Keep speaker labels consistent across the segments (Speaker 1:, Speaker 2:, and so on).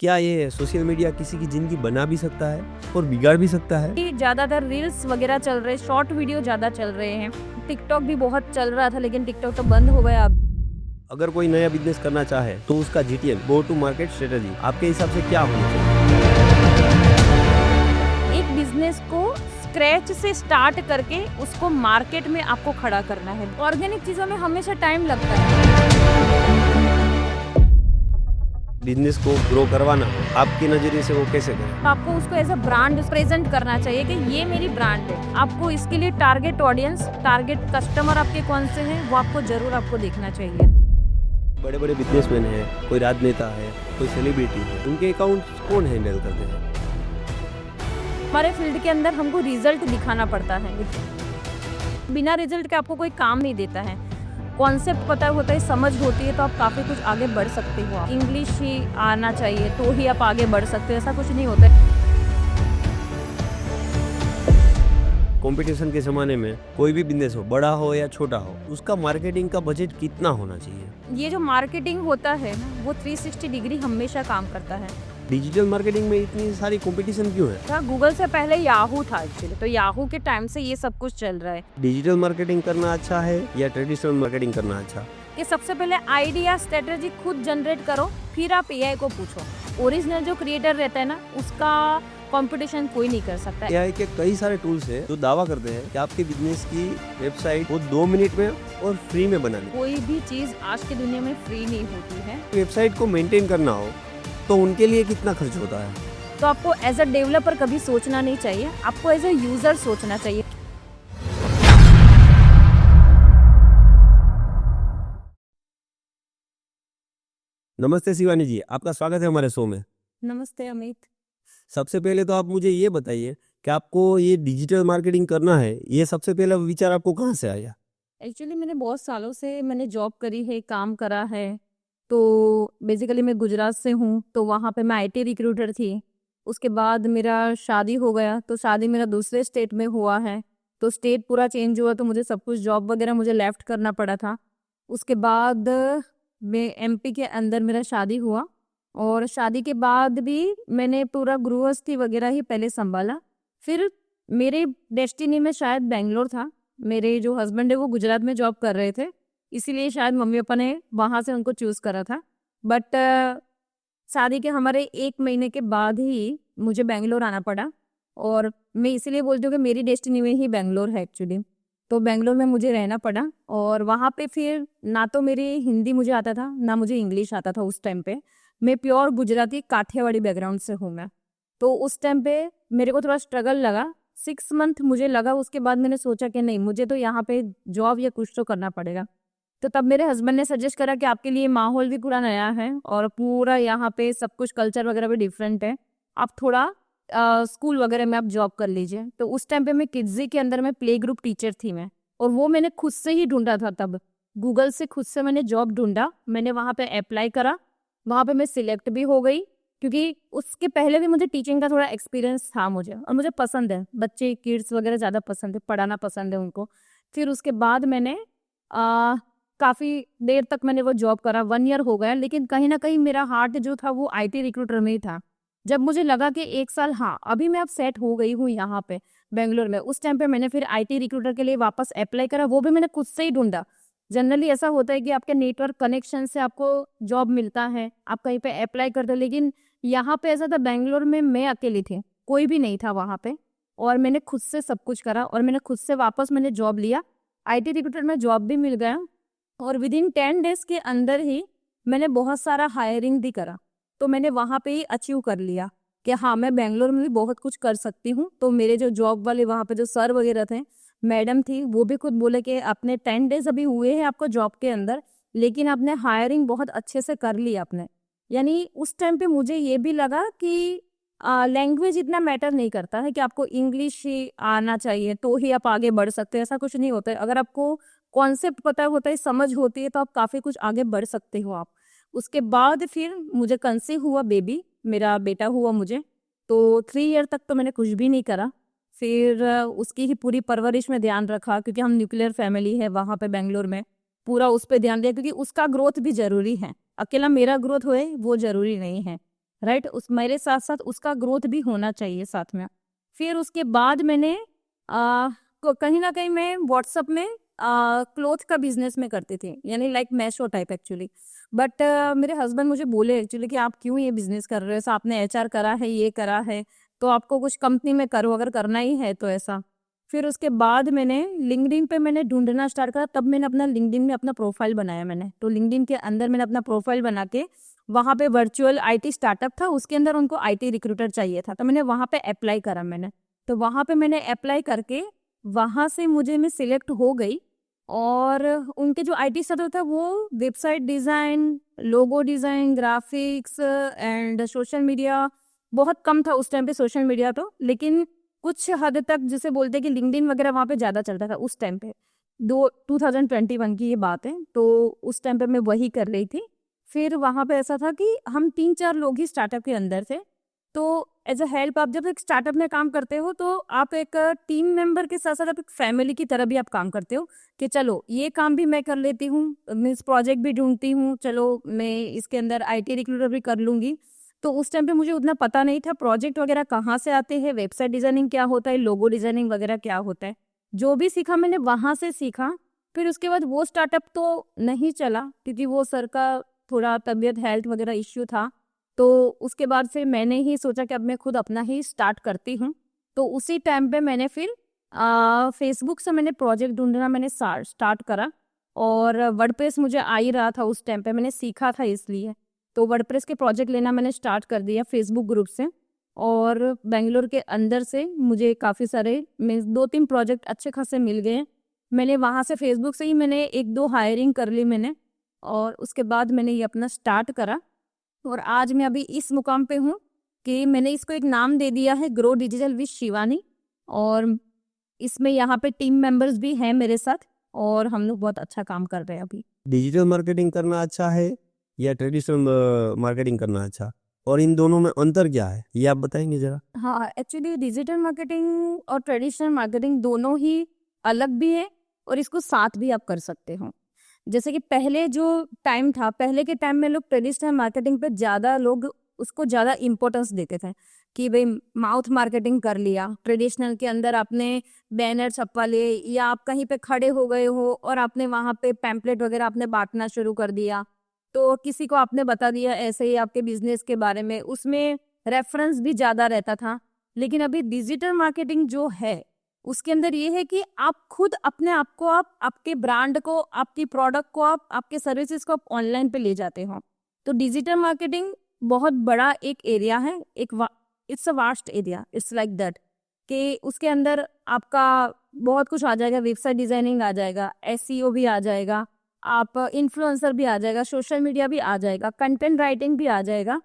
Speaker 1: क्या ये social media किसी की ज़िंदगी बना भी सकता है और बिगाड़ भी सकता है?
Speaker 2: कि ज़्यादातर रील्स वगैरह चल रहे, शॉर्ट वीडियो ज़्यादा चल रहे हैं। टिकटॉक भी बहुत चल रहा था लेकिन टिकटॉक तो बंद हो गया अब।
Speaker 1: अगर कोई नया बिजनेस करना चाहे तो उसका GTM go to market strategy आपके हिसाब से क्या होनी चाहिए?
Speaker 2: एक बिजनेस को स्क्रैच से स्टार्ट करके उसको मार्केट में आपको खड़ा करना है। ऑर्गेनिक चीज़ों में हमेशा टाइम लगता है।
Speaker 1: बिजनेस को ग्रो करवाना आपके नज़रिए से वो कैसे करें?
Speaker 2: तो आपको उसको एज अ ब्रांड प्रेजेंट करना चाहिए कि ये मेरी ब्रांड है। आपको इसके लिए टारगेट ऑडियंस, टारगेट कस्टमर आपके कौन से हैं वो आपको जरूर आपको देखना चाहिए।
Speaker 1: बड़े बड़े बिजनेसमैन हैं, कोई राजनेता है, कोई सेलिब्रिटी है, उनके अकाउंट कौन हैंडल करते हैं?
Speaker 2: हमारे फील्ड के अंदर हमको रिजल्ट दिखाना पड़ता है। बिना रिजल्ट के आपको कोई काम नहीं देता है। कॉन्सेप्ट पता होता है, समझ होती है तो आप काफ़ी कुछ आगे बढ़ सकते हो। इंग्लिश ही आना चाहिए तो ही आप आगे बढ़ सकते हो, ऐसा कुछ नहीं होता है।
Speaker 1: कंपटीशन के ज़माने में कोई भी बिजनेस हो, बड़ा हो या छोटा हो, उसका मार्केटिंग का बजट कितना होना चाहिए?
Speaker 2: ये जो मार्केटिंग होता है ना वो 360 डिग्री हमेशा काम करता है।
Speaker 1: डिजिटल मार्केटिंग में इतनी सारी कंपटीशन क्यों है?
Speaker 2: गूगल से पहले याहू था एक्चुअली, तो याहू के टाइम से ये सब कुछ चल रहा है।
Speaker 1: डिजिटल मार्केटिंग करना अच्छा है या ट्रेडिशनल मार्केटिंग करना अच्छा?
Speaker 2: कि सबसे पहले आइडिया स्ट्रेटेजी खुद जनरेट करो, फिर आप एआई को पूछो। ओरिजिनल जो क्रिएटर रहता है ना उसका कंपटीशन कोई नहीं कर सकता।
Speaker 1: एआई के कई सारे टूल्स हैं जो दावा करते हैं कि आपके बिजनेस की वेबसाइट वो 2 मिनट में और फ्री में बना ली।
Speaker 2: कोई भी चीज आज के दुनिया में फ्री नहीं होती है।
Speaker 1: वेबसाइट को मेंटेन करना हो तो उनके लिए कितना खर्च होता है?
Speaker 2: तो आपको एज अ डेवलपर कभी सोचना नहीं चाहिए, आपको एज अ यूजर सोचना चाहिए।
Speaker 1: नमस्ते शिवानी जी, आपका स्वागत है हमारे शो में।
Speaker 2: नमस्ते अमित।
Speaker 1: सबसे पहले तो आप मुझे ये बताइए कि आपको ये डिजिटल मार्केटिंग करना है, ये सबसे पहला विचार आपको कहाँ से आया?
Speaker 2: एक्चुअली मैंने बहुत सालों से मैंने जॉब करी है, काम करा है। तो बेसिकली मैं गुजरात से हूँ, तो वहाँ पे मैं आईटी रिक्रूटर थी। उसके बाद मेरा शादी हो गया, तो शादी मेरा दूसरे स्टेट में हुआ है। तो स्टेट पूरा चेंज हुआ तो मुझे सब कुछ जॉब वगैरह मुझे लेफ्ट करना पड़ा था। उसके बाद मैं एमपी के अंदर मेरा शादी हुआ और शादी के बाद भी मैंने पूरा गृहस्थी वगैरह ही पहले संभाला। फिर मेरे डेस्टिनी में शायद बेंगलोर था। मेरे जो हस्बैंड है वो गुजरात में जॉब कर रहे थे, इसीलिए शायद मम्मी पापा ने वहाँ से उनको चूज़ करा था। बट शादी के हमारे 1 महीने के बाद ही मुझे बेंगलोर आना पड़ा। और मैं इसीलिए बोलती हूँ कि मेरी डेस्टिनी में ही बेंगलोर है एक्चुअली। तो बेंगलोर में मुझे रहना पड़ा और वहाँ पे फिर ना तो मेरी हिंदी मुझे आता था ना मुझे इंग्लिश आता था उस टाइम पे। मैं प्योर गुजराती काठियावाड़ी बैकग्राउंड से हूँ मैं। तो उस टाइम पे मेरे को थोड़ा स्ट्रगल लगा, 6 मंथ मुझे लगा। उसके बाद मैंने सोचा कि नहीं, मुझे तो यहाँ पे जॉब या कुछ तो करना पड़ेगा। तो तब मेरे हस्बैंड ने सजेस्ट करा कि आपके लिए माहौल भी पूरा नया है और पूरा यहाँ पे सब कुछ कल्चर वगैरह भी डिफरेंट है, आप थोड़ा स्कूल वगैरह में आप जॉब कर लीजिए। तो उस टाइम पे मैं किड्जी के अंदर में प्ले ग्रुप टीचर थी मैं, और वो मैंने खुद से ही ढूंढा था। तब गूगल से खुद से मैंने जॉब ढूंढा, मैंने वहाँ पे अप्लाई करा, वहाँ पे मैं सिलेक्ट भी हो गई। क्योंकि उसके पहले भी मुझे टीचिंग का थोड़ा एक्सपीरियंस था मुझे, और मुझे पसंद है, बच्चे किड्स वगैरह ज़्यादा पसंद है, पढ़ाना पसंद है उनको। फिर उसके बाद मैंने काफ़ी देर तक मैंने वो जॉब करा, 1 ईयर हो गया। लेकिन कहीं ना कहीं मेरा हार्ट जो था वो आईटी रिक्रूटर में ही था। जब मुझे लगा कि 1 साल, हाँ अभी मैं अब सेट हो गई हूँ यहाँ पे बेंगलोर में, उस टाइम पे मैंने फिर आईटी रिक्रूटर के लिए वापस अप्लाई करा। वो भी मैंने खुद से ही ढूंढा। जनरली ऐसा होता है कि आपके नेटवर्क कनेक्शन से आपको जॉब मिलता है, आप कहीं पे अप्लाई करते हो। लेकिन यहाँ पे ऐसा था, बेंगलोर में मैं अकेली थी, कोई भी नहीं था वहाँ पे, और मैंने खुद से सब कुछ करा और मैंने खुद से वापस मैंने जॉब लिया। आईटी रिक्रूटर में जॉब भी मिल गया और विदिन 10 डेज के अंदर ही मैंने बहुत सारा हायरिंग भी करा। तो मैंने वहाँ पे ही अचीव कर लिया कि हाँ, मैं बेंगलोर में भी बहुत कुछ कर सकती हूँ। तो मेरे जो जॉब वाले वहाँ पे जो सर वगैरह थे, मैडम थी, वो भी खुद बोले कि आपने 10 डेज अभी हुए हैं आपको जॉब के अंदर, लेकिन आपने हायरिंग बहुत अच्छे से कर ली आपने। यानी उस टाइम पे मुझे ये भी लगा कि लैंग्वेज इतना मैटर नहीं करता है, कि आपको इंग्लिश ही आना चाहिए तो ही आप आगे बढ़ सकते हैं, ऐसा कुछ नहीं होता है। अगर आपको कॉन्सेप्ट पता होता है, समझ होती है, तो आप काफ़ी कुछ आगे बढ़ सकते हो आप। उसके बाद फिर मुझे कंसीव हुआ, बेबी मेरा बेटा हुआ मुझे। तो 3 ईयर तक तो मैंने कुछ भी नहीं करा। फिर उसकी ही पूरी परवरिश में ध्यान रखा, क्योंकि हम न्यूक्लियर फैमिली है वहाँ पे बेंगलोर में। पूरा उस पर ध्यान दिया, क्योंकि उसका ग्रोथ भी ज़रूरी है, अकेला मेरा ग्रोथ होए वो ज़रूरी नहीं है। राइट, उस मेरे साथ साथ उसका ग्रोथ भी होना चाहिए साथ में। फिर उसके बाद मैंने कहीं ना कहीं मैं व्हाट्सअप में क्लोथ का बिजनेस में करती थी, यानी like Meesho type actually. But मेरे हस्बैंड मुझे बोले एक्चुअली कि आप क्यों ये बिजनेस कर रहे हो, ऐसा आपने एचआर करा है, ये करा है, तो आपको कुछ कंपनी में करो अगर करना ही है तो ऐसा। फिर उसके बाद मैंने लिंक्डइन पे मैंने ढूंढना स्टार्ट करा, तब मैंने अपना लिंक्डइन में अपना प्रोफाइल बनाया मैंने। तो लिंक्डइन के अंदर मैंने अपना प्रोफाइल बना के वहाँ पे वर्चुअल आईटी स्टार्टअप था, उसके अंदर उनको आईटी रिक्रूटर चाहिए था, तो मैंने वहाँ पे अप्लाई करा मैंने। तो वहाँ पे मैंने अप्लाई करके वहाँ से मैं सिलेक्ट हो गई। और उनके जो आईटी स्टार्टअप था वो website design, logo design, graphics and social media, बहुत कम था उस टाइम पे सोशल मीडिया तो, लेकिन कुछ हद तक जिसे बोलते हैं कि लिंक्डइन वगैरह वहाँ पे ज़्यादा चलता था उस टाइम पे। 2021 की ये बात है, तो उस टाइम पे मैं वही कर रही थी। फिर वहाँ पे ऐसा था कि हम 3-4 लोग ही स्टार्टअप के अंदर थे। तो एज अ हेल्प, आप जब एक स्टार्टअप में काम करते हो तो आप एक टीम मेंबर के साथ साथ आप एक फैमिली की तरह भी आप काम करते हो कि चलो ये काम भी मैं कर लेती हूँ, मैं इस प्रोजेक्ट भी ढूंढती हूँ, चलो मैं इसके अंदर आईटी रिक्रूटर भी कर लूँगी। तो उस टाइम पे मुझे उतना पता नहीं था प्रोजेक्ट वगैरह कहाँ से आते हैं, वेबसाइट डिज़ाइनिंग क्या होता है, लोगो डिज़ाइनिंग वगैरह क्या होता है। जो भी सीखा मैंने वहाँ से सीखा। फिर उसके बाद वो स्टार्टअप तो नहीं चला क्योंकि वो सर का थोड़ा तबीयत हेल्थ वगैरह इश्यू था। तो उसके बाद फिर मैंने ही सोचा कि अब मैं खुद अपना ही स्टार्ट करती हूँ। तो उसी टाइम पे मैंने फिर फेसबुक से मैंने प्रोजेक्ट ढूंढना मैंने स्टार्ट करा। और वर्डप्रेस मुझे आ ही रहा था उस टाइम पे, मैंने सीखा था इसलिए। तो वर्डप्रेस के प्रोजेक्ट लेना मैंने स्टार्ट कर दिया फेसबुक ग्रुप से। और बेंगलोर के अंदर से मुझे काफ़ी सारे 2-3 प्रोजेक्ट अच्छे खासे मिल गए। मैंने वहाँ से फेसबुक से ही मैंने 1-2 हायरिंग कर ली मैंने। और उसके बाद मैंने ये अपना स्टार्ट करा। और आज मैं अभी इस मुकाम पे हूँ कि मैंने इसको एक नाम दे दिया है, ग्रो डिजिटल विद शिवानी। और इसमें यहाँ पे टीम मेंबर्स भी हैं मेरे साथ और हम लोग बहुत अच्छा काम कर रहे हैं अभी।
Speaker 1: डिजिटल मार्केटिंग करना अच्छा है या ट्रेडिशनल मार्केटिंग करना अच्छा, और इन दोनों में अंतर क्या है ये आप बताएंगे जरा?
Speaker 2: हाँ, एक्चुअली डिजिटल मार्केटिंग और ट्रेडिशनल मार्केटिंग दोनों ही अलग भी है और इसको साथ भी आप कर सकते हो। जैसे कि पहले जो टाइम था, पहले के टाइम में लोग ट्रेडिशनल मार्केटिंग पे ज़्यादा लोग उसको ज़्यादा इम्पोर्टेंस देते थे कि भाई माउथ मार्केटिंग कर लिया, ट्रेडिशनल के अंदर आपने बैनर छपवा लिए या आप कहीं पे खड़े हो गए हो और आपने वहाँ पे पैम्पलेट वगैरह आपने बांटना शुरू कर दिया, तो किसी को आपने बता दिया ऐसे ही आपके बिजनेस के बारे में, उसमें रेफरेंस भी ज़्यादा रहता था। लेकिन अभी डिजिटल मार्केटिंग जो है उसके अंदर ये है कि आप खुद अपने आप को, आप आपके ब्रांड को, आपकी प्रोडक्ट को, आप आपके सर्विसेज को आप ऑनलाइन पे ले जाते हो। तो डिजिटल मार्केटिंग बहुत बड़ा एक एरिया है, it's a vast area, it's like that कि उसके अंदर आपका बहुत कुछ आ जाएगा, वेबसाइट डिजाइनिंग आ जाएगा, एसईओ भी आ जाएगा, आप इन्फ्लुएंसर भी आ जाएगा, सोशल मीडिया भी आ जाएगा, कंटेंट राइटिंग भी आ जाएगा।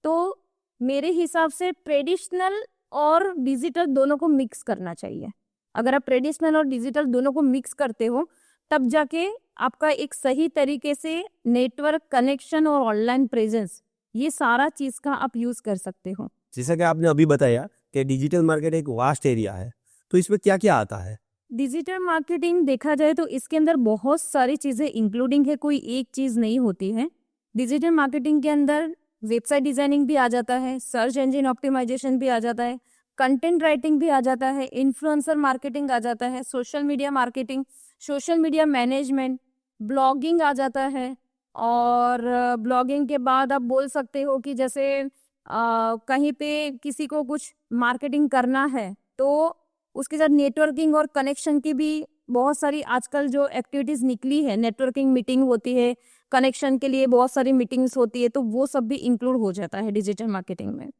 Speaker 2: तो मेरे हिसाब से ट्रेडिशनल और डिजिटल दोनों को मिक्स करना चाहिए। अगर आप ट्रेडिशनल और डिजिटल दोनों को मिक्स करते हो तब जाके आपका एक सही तरीके से नेटवर्क कनेक्शन और ऑनलाइन प्रेजेंस, ये सारा चीज का आप यूज कर सकते हो।
Speaker 1: जैसा कि आपने अभी बताया कि डिजिटल मार्केट एक वास्ट एरिया है, तो इसमें क्या क्या आता है?
Speaker 2: डिजिटल मार्केटिंग देखा जाए तो इसके अंदर बहुत सारी चीजें इंक्लूडिंग है, कोई एक चीज नहीं होती है। डिजिटल मार्केटिंग के अंदर वेबसाइट डिजाइनिंग भी आ जाता है, सर्च इंजन ऑप्टिमाइजेशन भी आ जाता है, कंटेंट राइटिंग भी आ जाता है, इन्फ्लुएंसर मार्केटिंग आ जाता है, social media marketing, social media management, blogging आ जाता है। और ब्लॉगिंग के बाद आप बोल सकते हो कि जैसे कहीं पे किसी को कुछ मार्केटिंग करना है तो उसके साथ नेटवर्किंग और कनेक्शन की भी बहुत सारी आजकल जो एक्टिविटीज निकली है, नेटवर्किंग मीटिंग होती है, कनेक्शन के लिए बहुत सारी मीटिंग्स होती है, तो वो सब भी इंक्लूड हो जाता है डिजिटल मार्केटिंग में।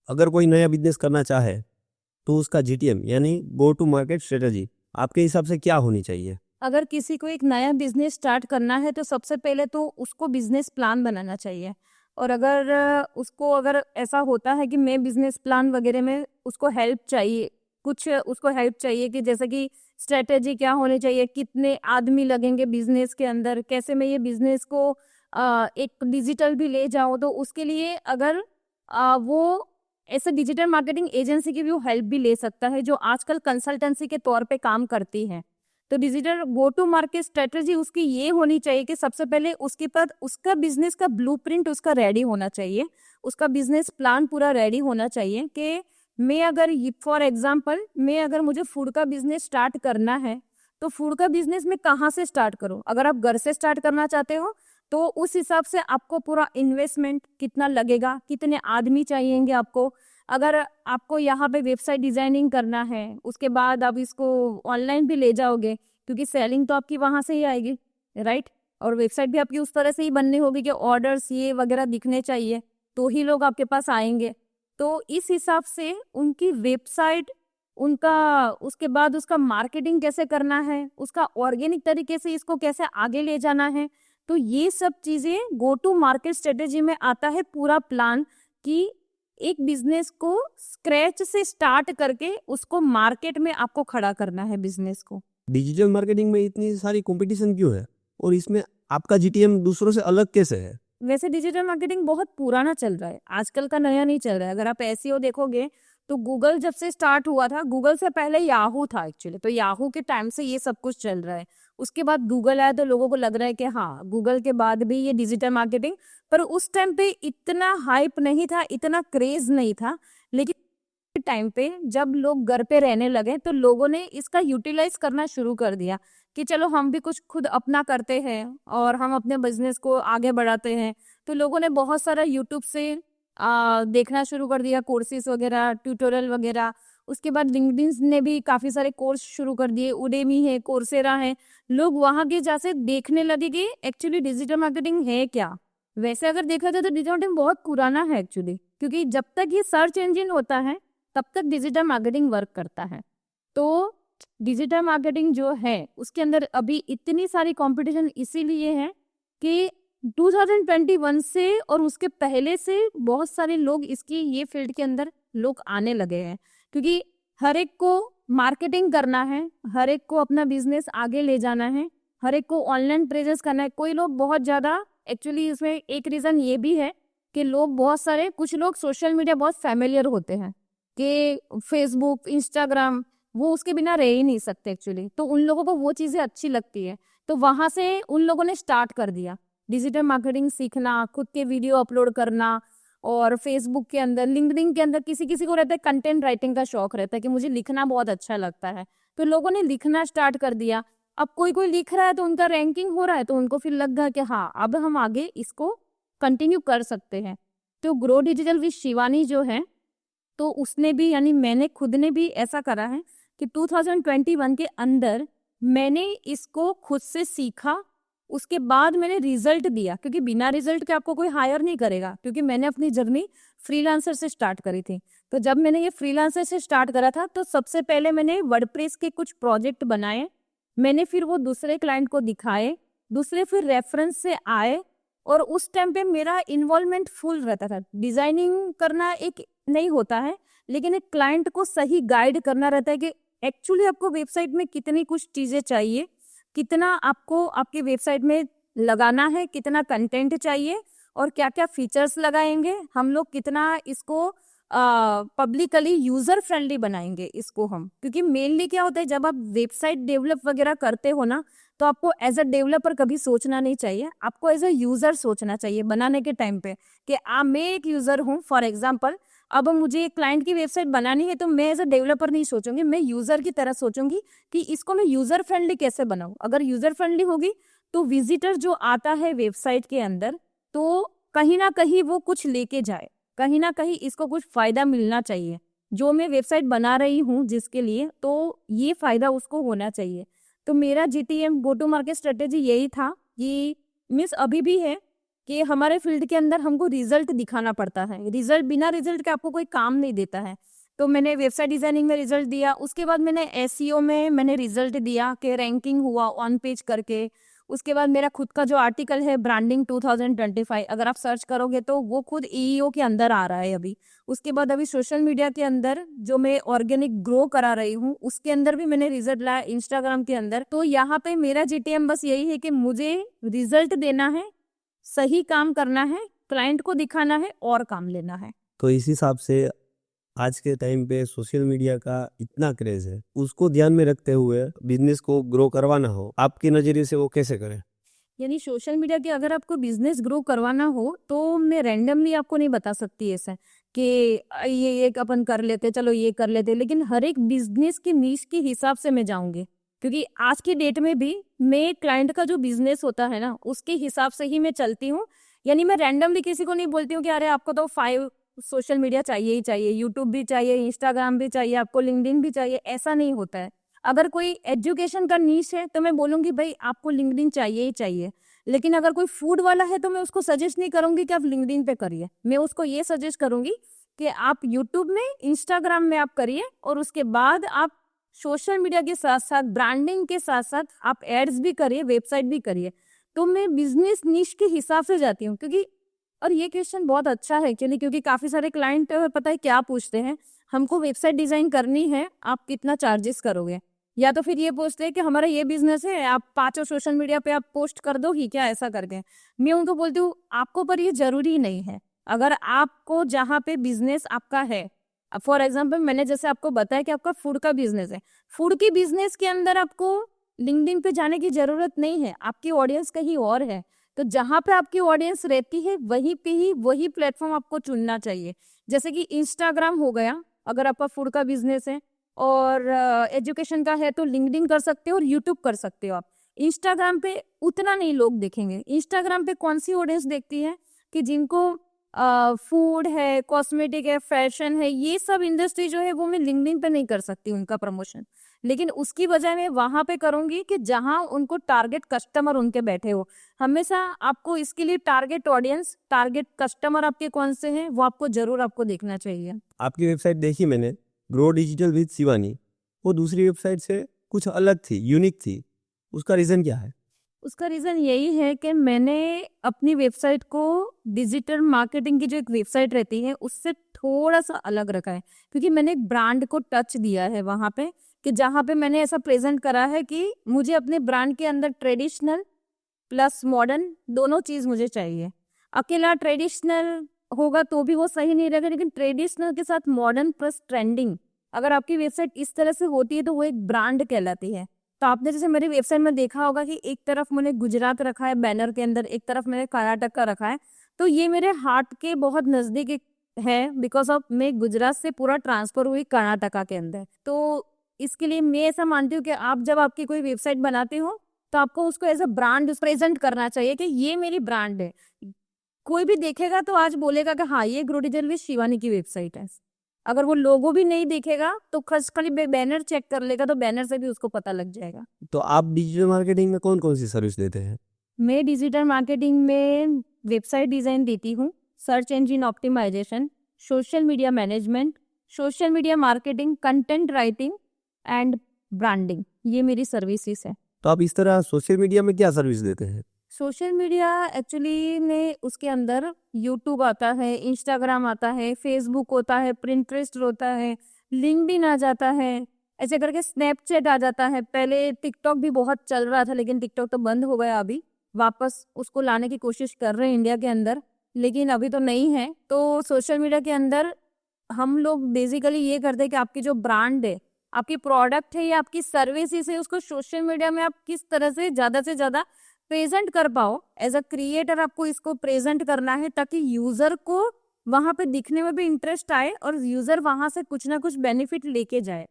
Speaker 1: अगर कोई नया बिजनेस करना चाहे तो उसका जीटीएम यानी गो टू मार्केट स्ट्रेटजी आपके हिसाब से क्या होनी चाहिए?
Speaker 2: अगर किसी को एक नया बिजनेस स्टार्ट करना है तो सबसे पहले तो उसको बिजनेस प्लान बनाना चाहिए। और अगर उसको अगर ऐसा होता है कि मैं बिजनेस प्लान वगैरह में उसको हेल्प चाहिए, कुछ उसको हेल्प चाहिए कि जैसे कि स्ट्रेटेजी क्या होनी चाहिए, कितने आदमी लगेंगे बिजनेस के अंदर, कैसे मैं ये बिजनेस को एक डिजिटल भी ले जाऊँ, तो उसके लिए अगर वो ऐसे डिजिटल मार्केटिंग एजेंसी की भी वो हेल्प भी ले सकता है जो आजकल कंसल्टेंसी के तौर पे काम करती है। तो digital go to market strategy उसकी ये होनी चाहिए कि सबसे पहले उसके पास उसका बिजनेस का ब्लूप्रिंट उसका रेडी होना चाहिए, उसका बिजनेस प्लान पूरा रेडी होना चाहिए कि मैं अगर फॉर एग्जांपल मैं अगर मुझे फूड का बिजनेस स्टार्ट करना है तो फूड का बिजनेस मैं कहाँ से स्टार्ट करूँ। अगर आप घर से स्टार्ट करना चाहते हो तो उस हिसाब से आपको पूरा इन्वेस्टमेंट कितना लगेगा, कितने आदमी चाहिएंगे आपको। अगर आपको यहाँ पे वेबसाइट डिजाइनिंग करना है, उसके बाद आप इसको ऑनलाइन भी ले जाओगे क्योंकि सेलिंग तो आपकी वहां से ही आएगी, राइट। और वेबसाइट भी आपकी उस तरह से ही बननी होगी कि ऑर्डर्स ये वगैरह दिखने चाहिए तो ही लोग आपके पास आएंगे। तो इस हिसाब से उनकी वेबसाइट, उनका उसके बाद उसका मार्केटिंग कैसे करना है, उसका ऑर्गेनिक तरीके से इसको कैसे आगे ले जाना है, तो ये सब चीजें गो टू मार्केट स्ट्रेटेजी में आता है पूरा प्लान कि एक बिजनेस को स्क्रैच से स्टार्ट करके उसको मार्केट में आपको खड़ा करना है बिजनेस को।
Speaker 1: डिजिटल मार्केटिंग में इतनी सारी कंपटीशन क्यों है और इसमें आपका जीटीएम दूसरों से अलग कैसे है?
Speaker 2: वैसे डिजिटल मार्केटिंग बहुत पुराना चल रहा है, आजकल का नया नहीं चल रहा है। अगर आप एसईओ देखोगे तो गूगल जब से स्टार्ट हुआ था, गूगल से पहले याहू था एक्चुअली, तो याहू के टाइम से ये सब कुछ चल रहा है। उसके बाद गूगल आया तो लोगों को लग रहा है कि हाँ गूगल के बाद भी ये डिजिटल मार्केटिंग, पर उस टाइम पे इतना हाइप नहीं था, इतना क्रेज नहीं था। लेकिन टाइम पे जब लोग घर पे रहने लगे तो लोगों ने इसका यूटिलाइज करना शुरू कर दिया कि चलो हम भी कुछ खुद अपना करते हैं और हम अपने बिजनेस को आगे बढ़ाते हैं। तो लोगों ने बहुत सारा यूट्यूब से देखना शुरू कर दिया, कोर्सेज वगैरह, ट्यूटोरियल वगैरह। उसके बाद लिंक्डइन ने भी काफी सारे कोर्स शुरू कर दिए, उडेमी है, कोर्सेरा है। लोग वहां के जैसे देखने लगे कि एक्चुअली डिजिटल मार्केटिंग है क्या। वैसे अगर देखा जाए तो डिजिटल मार्केटिंग बहुत पुराना है एक्चुअली, क्योंकि जब तक ये सर्च इंजन होता है तब तक डिजिटल मार्केटिंग वर्क करता है। तो डिजिटल मार्केटिंग जो है उसके अंदर अभी इतनी सारी कंपटीशन इसीलिए है कि 2021 से और उसके पहले से बहुत सारे लोग इसकी ये फील्ड के अंदर लोग आने लगे हैं, क्योंकि हर एक को मार्केटिंग करना है, हर एक को अपना बिजनेस आगे ले जाना है, हर एक को ऑनलाइन प्रेजेंस करना है। कोई लोग बहुत ज्यादा एक्चुअली इसमें एक रीजन ये भी है कि लोग बहुत सारे कुछ लोग सोशल मीडिया बहुत फैमिलियर होते हैं कि फेसबुक, इंस्टाग्राम, वो उसके बिना रह ही नहीं सकते एक्चुअली। तो उन लोगों को वो चीजें अच्छी लगती है, तो वहां से उन लोगों ने स्टार्ट कर दिया डिजिटल मार्केटिंग सीखना, खुद के वीडियो अपलोड करना। और फेसबुक के अंदर, लिंक्डइन के अंदर किसी किसी को रहता है कंटेंट राइटिंग का शौक रहता है कि मुझे लिखना बहुत अच्छा लगता है, तो लोगों ने लिखना स्टार्ट कर दिया। अब कोई कोई लिख रहा है तो उनका रैंकिंग हो रहा है, तो उनको फिर लग गया कि हाँ अब हम आगे इसको कंटिन्यू कर सकते हैं। तो ग्रो डिजिटल विद शिवानी जो है, तो उसने भी यानी मैंने खुद ने भी ऐसा करा है कि 2021 के अंदर मैंने इसको खुद से सीखा, उसके बाद मैंने रिजल्ट दिया, क्योंकि बिना रिजल्ट के आपको कोई हायर नहीं करेगा। क्योंकि मैंने अपनी जर्नी फ्रीलांसर से स्टार्ट करी थी, तो जब मैंने ये फ्रीलांसर से स्टार्ट करा था तो सबसे पहले मैंने वर्डप्रेस के कुछ प्रोजेक्ट बनाए, मैंने फिर वो दूसरे क्लाइंट को दिखाए, दूसरे फिर रेफरेंस से आए। और उस टाइम पे मेरा इन्वॉल्वमेंट फुल रहता था। डिजाइनिंग करना एक नहीं होता है, लेकिन एक क्लाइंट को सही गाइड करना रहता है कि एक्चुअली आपको वेबसाइट में कितनी कुछ चीजें चाहिए, कितना आपको आपके वेबसाइट में लगाना है, कितना कंटेंट चाहिए और क्या क्या फीचर्स लगाएंगे हम लोग, कितना इसको पब्लिकली यूजर फ्रेंडली बनाएंगे इसको हम। क्योंकि मेनली क्या होता है, जब आप वेबसाइट डेवलप वगैरह करते हो ना, तो आपको एज अ डेवलपर कभी सोचना नहीं चाहिए, आपको एज अ यूजर सोचना चाहिए बनाने के टाइम पे कि मैं एक यूजर हूँ। फॉर एग्जाम्पल, अब मुझे क्लाइंट की वेबसाइट बनानी है तो मैं एज अ डेवलपर नहीं सोचूंगी, मैं यूजर की तरह सोचूंगी कि इसको मैं यूजर फ्रेंडली कैसे बनाऊं। अगर यूजर फ्रेंडली होगी तो विजिटर जो आता है वेबसाइट के अंदर, तो कहीं ना कहीं वो कुछ लेके जाए, कहीं ना कहीं इसको कुछ फायदा मिलना चाहिए। जो मैं वेबसाइट बना रही हूँ जिसके लिए, तो ये फायदा उसको होना चाहिए। तो मेरा GTM go to market strategy यही था, ये मिस अभी भी है कि हमारे फील्ड के अंदर हमको रिजल्ट दिखाना पड़ता है। रिजल्ट, बिना रिजल्ट के आपको कोई काम नहीं देता है। तो मैंने वेबसाइट डिजाइनिंग में रिजल्ट दिया, उसके बाद मैंने एसईओ में मैंने रिजल्ट दिया कि रैंकिंग हुआ ऑन पेज करके। उसके बाद मेरा खुद का जो आर्टिकल है ब्रांडिंग 2025, अगर आप सर्च करोगे तो वो खुद ईईओ के अंदर आ रहा है अभी। उसके बाद अभी सोशल मीडिया के अंदर जो मैं ऑर्गेनिक ग्रो करा रही हूँ, उसके अंदर भी मैंने रिजल्ट लाया, इंस्टाग्राम के अंदर। तो यहाँ पे मेरा जीटीएम बस यही है कि मुझे रिजल्ट देना है, सही काम करना है, क्लाइंट को दिखाना है और काम लेना है।
Speaker 1: तो इस हिसाब से आज के टाइम पे सोशल मीडिया का इतना क्रेज है, उसको ध्यान में रखते हुए बिजनेस को ग्रो करवाना हो, आपके नजरिए से वो कैसे करें?
Speaker 2: यानी सोशल मीडिया के अगर आपको बिजनेस ग्रो करवाना हो तो मैं रैंडमली आपको नहीं बता सकती ऐसा कि ये अपन कर लेते, चलो ये कर लेते, लेकिन हर एक बिजनेस की नीश के हिसाब से मैं जाऊंगी, क्योंकि आज की डेट में भी मैं क्लाइंट का जो बिजनेस होता है ना उसके हिसाब से ही मैं चलती हूँ। यानी मैं रैंडमली किसी को नहीं बोलती हूँ कि अरे आपको तो 5 सोशल मीडिया चाहिए ही चाहिए, यूट्यूब भी चाहिए, इंस्टाग्राम भी चाहिए, आपको लिंक्डइन भी चाहिए, ऐसा नहीं होता है। अगर कोई एजुकेशन का नीश है तो मैं बोलूंगी भाई आपको लिंक्डइन चाहिए ही चाहिए, लेकिन अगर कोई फूड वाला है तो मैं उसको सजेस्ट नहीं करूंगी कि आप लिंक्डइन पे करिए, मैं उसको ये सजेस्ट करूंगी कि आप यूट्यूब में, इंस्टाग्राम में आप करिए, और उसके बाद आप सोशल मीडिया के साथ साथ ब्रांडिंग के साथ साथ आप एड्स भी करिए, वेबसाइट भी करिए। तो मैं बिजनेस नीश के हिसाब से जाती हूँ, क्योंकि और ये क्वेश्चन बहुत अच्छा है एक्चुअली, क्योंकि काफी सारे क्लाइंट पता है क्या पूछते हैं, हमको वेबसाइट डिजाइन करनी है, आप कितना चार्जेस करोगे, या तो फिर ये पूछते हैं कि हमारा ये बिजनेस है, आप 5 सोशल मीडिया पे आप पोस्ट कर दो ही क्या, ऐसा करके। मैं उनको बोलती हूँ आपको पर ये जरूरी नहीं है। अगर आपको जहाँ पे बिजनेस आपका है, फॉर एग्जाम्पल मैंने जैसे आपको बताया कि आपका फूड का बिजनेस है, फूड की बिजनेस के अंदर आपको लिंक्डइन पे जाने की जरूरत नहीं है, आपकी ऑडियंस कहीं और है, तो जहाँ पे आपकी ऑडियंस रहती है वहीं पे ही वही प्लेटफॉर्म आपको चुनना चाहिए। जैसे कि इंस्टाग्राम हो गया अगर आपका फूड का बिजनेस है, और एजुकेशन का है तो लिंक्डइन कर सकते हो और यूट्यूब कर सकते हो आप। इंस्टाग्राम पे उतना नहीं लोग देखेंगे, इंस्टाग्राम पे कौन सी ऑडियंस देखती है कि जिनको फूड है, कॉस्मेटिक है, फैशन है, ये सब इंडस्ट्री जो है वो मैं लिंक्डइन पे नहीं कर सकती उनका प्रमोशन, लेकिन उसकी बजाय मैं वहां पे करूंगी कि जहां उनको टारगेट कस्टमर उनके बैठे हो। हमेशा आपको इसके लिए टारगेट ऑडियंस, टारगेट कस्टमर आपके कौन से हैं वो आपको जरूर आपको देखना चाहिए।
Speaker 1: आपकी वेबसाइट देखी मैंने, ग्रो डिजिटल विद शिवानी, वो दूसरी वेबसाइट से कुछ अलग थी, यूनिक थी, उसका रीजन क्या है?
Speaker 2: उसका रीज़न यही है कि मैंने अपनी वेबसाइट को डिजिटल मार्केटिंग की जो एक वेबसाइट रहती है उससे थोड़ा सा अलग रखा है, क्योंकि मैंने एक ब्रांड को टच दिया है वहाँ पे, कि जहाँ पे मैंने ऐसा प्रेजेंट करा है कि मुझे अपने ब्रांड के अंदर ट्रेडिशनल प्लस मॉडर्न दोनों चीज़ मुझे चाहिए। अकेला ट्रेडिशनल होगा तो भी वो सही नहीं रहेगा, लेकिन ट्रेडिशनल के साथ मॉडर्न प्लस ट्रेंडिंग अगर आपकी वेबसाइट इस तरह से होती है तो वो एक ब्रांड कहलाती है। तो आपने जैसे मेरी वेबसाइट में देखा होगा कि एक तरफ मैंने गुजरात रखा है बैनर के अंदर, एक तरफ मैंने कर्नाटक का रखा है, तो ये मेरे हार्ट के बहुत नजदीक है, बिकॉज ऑफ मैं गुजरात से पूरा ट्रांसफर हुई कर्नाटका के अंदर। तो इसके लिए मैं ऐसा मानती हूँ कि आप जब आपकी कोई वेबसाइट बनाते हो तो आपको उसको एज अ ब्रांड प्रेजेंट करना चाहिए कि ये मेरी ब्रांड है। कोई भी देखेगा तो आज बोलेगा कि हाँ ये ग्रो डिजिटल विद शिवानी की वेबसाइट है। अगर वो लोगो भी नहीं दिखेगा तो खाली बैनर चेक कर लेगा तो बैनर से भी उसको पता लग जाएगा।
Speaker 1: तो आप डिजिटल मार्केटिंग में कौन कौन सी सर्विस देते हैं?
Speaker 2: मैं डिजिटल मार्केटिंग में वेबसाइट डिजाइन देती हूँ, search engine optimisation, social media management, social media marketing, content writing and branding, ये मेरी सर्विसेज है।
Speaker 1: तो आप इस तरह सोशल मीडिया में क्या सर्विस देते हैं?
Speaker 2: सोशल मीडिया एक्चुअली में उसके अंदर यूट्यूब आता है, इंस्टाग्राम आता है, फेसबुक होता है, प्रिंटरेस्ट होता है, लिंक्डइन आ जाता है, ऐसे करके स्नैपचैट आ जाता है। पहले टिकटॉक भी बहुत चल रहा था लेकिन टिकटॉक तो बंद हो गया, अभी वापस उसको लाने की कोशिश कर रहे हैं इंडिया के अंदर, लेकिन अभी तो नहीं है। तो सोशल मीडिया के अंदर हम लोग बेसिकली ये करते हैं कि आपकी जो ब्रांड है, आपकी प्रोडक्ट है या आपकी सर्विसेज है, उसको सोशल मीडिया में आप किस तरह से ज़्यादा प्रेजेंट कर पाओ। एज अ क्रिएटर आपको इसको प्रेजेंट करना है ताकि यूजर को वहां पे दिखने में भी इंटरेस्ट आए और यूजर वहां से कुछ ना कुछ बेनिफिट लेके जाए।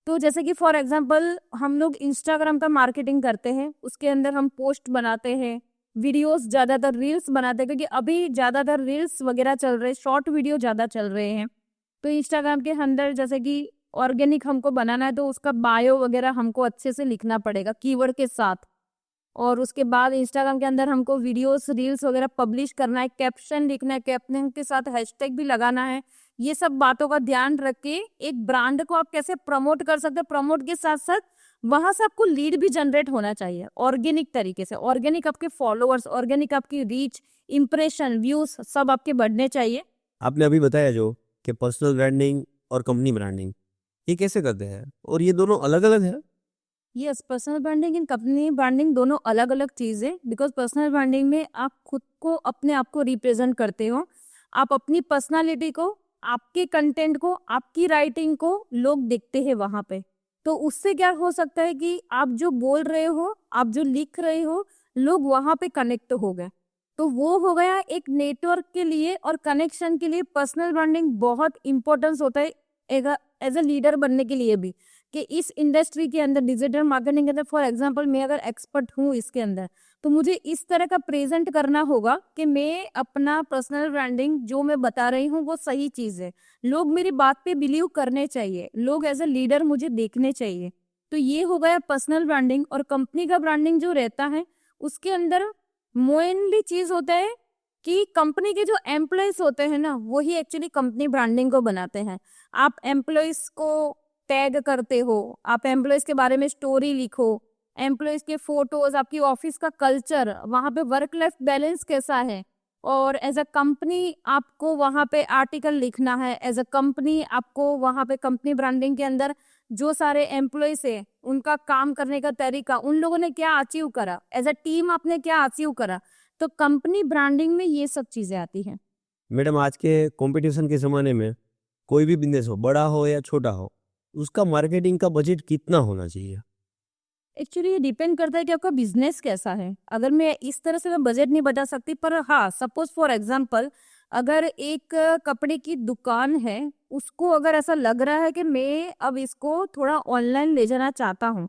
Speaker 2: तो जैसे कि फॉर एग्जांपल हम लोग इंस्टाग्राम का मार्केटिंग करते हैं, उसके अंदर हम पोस्ट बनाते हैं, वीडियोस, ज्यादातर रील्स बनाते हैं, क्योंकि अभी ज्यादातर रील्स वगैरह चल रहे हैं, शॉर्ट वीडियो ज्यादा चल रहे हैं। तो इंस्टाग्राम के अंदर जैसे कि ऑर्गेनिक हमको बनाना है तो उसका बायो वगैरह हमको अच्छे से लिखना पड़ेगा कीवर्ड के साथ, और उसके बाद इंस्टाग्राम के अंदर हमको वीडियोस, रील्स वगैरह पब्लिश करना है, कैप्शन लिखना है, कैप्शन के साथ हैशटैग भी लगाना है। ये सब बातों का ध्यान रख के एक ब्रांड को आप कैसे प्रमोट कर सकते हैं, प्रमोट के साथ साथ वहां से आपको लीड भी जनरेट होना चाहिए ऑर्गेनिक तरीके से। ऑर्गेनिक आपके फॉलोअर्स, ऑर्गेनिक आपकी रीच, इंप्रेशन, व्यूज सब आपके बढ़ने चाहिए।
Speaker 1: आपने अभी बताया जो कि पर्सनल ब्रांडिंग और कंपनी ब्रांडिंग, ये कैसे करते हैं और ये दोनों अलग अलग है?
Speaker 2: Yes, personal branding and company branding दोनों अलग अलग चीज़ है। बिकॉज पर्सनल ब्रांडिंग में आप खुद को, अपने आप को रिप्रेजेंट करते हो, आप अपनी पर्सनालिटी को आपके कंटेंट को, आपकी राइटिंग को लोग देखते हैं वहां पे। तो उससे क्या हो सकता है कि आप जो बोल रहे हो, आप जो लिख रहे हो, लोग वहां पे कनेक्ट हो गए। तो वो हो गया एक नेटवर्क के लिए और कनेक्शन के लिए पर्सनल ब्रांडिंग बहुत इंपॉर्टेंस होता है एज अ लीडर बनने के लिए भी, कि इस इंडस्ट्री के अंदर, डिजिटल मार्केटिंग के अंदर फॉर एग्जांपल मैं अगर एक्सपर्ट हूँ इसके अंदर, तो मुझे इस तरह का प्रेजेंट करना होगा कि मैं अपना पर्सनल ब्रांडिंग जो मैं बता रही हूँ वो सही चीज है, लोग मेरी बात पे बिलीव करने चाहिए, लोग एज अ लीडर मुझे देखने चाहिए। तो ये हो गया पर्सनल ब्रांडिंग। और कंपनी का ब्रांडिंग जो रहता है उसके अंदर मेनली चीज होता है कि कंपनी के जो एम्प्लॉयज होते हैं ना, वही एक्चुअली कंपनी ब्रांडिंग को बनाते हैं। आप एम्प्लॉयज को टैग करते हो, आप एम्प्लॉयज के बारे में स्टोरी लिखो, एम्प्लॉयज के फोटोज, आपकी ऑफिस का कल्चर, वहां पे वर्क लाइफ बैलेंस कैसा है, और एज अ कंपनी आपको वहां पे आर्टिकल लिखना है, एज अ कंपनी आपको वहां पे कंपनी ब्रांडिंग के अंदर जो सारे एम्प्लॉयज है उनका काम करने का तरीका, उन लोगों ने क्या अचीव करा, एज अ टीम आपने क्या अचीव करा। तो कंपनी ब्रांडिंग में ये सब चीजें आती हैं।
Speaker 1: मैडम, आज के कंपटीशन के ज़माने में कोई भी बिजनेस हो, बड़ा हो या छोटा हो, उसका मार्केटिंग का बजट कितना होना चाहिए?
Speaker 2: एक्चुअली ये डिपेंड करता है कि आपका बिजनेस कैसा है। अगर मैं इस तरह से मैं बजट नहीं बता सकती, पर हाँ, सपोज फॉर एग्जांपल अगर एक कपड़े की दुकान है, उसको अगर ऐसा लग रहा है कि मैं अब इसको थोड़ा ऑनलाइन ले जाना चाहता हूँ,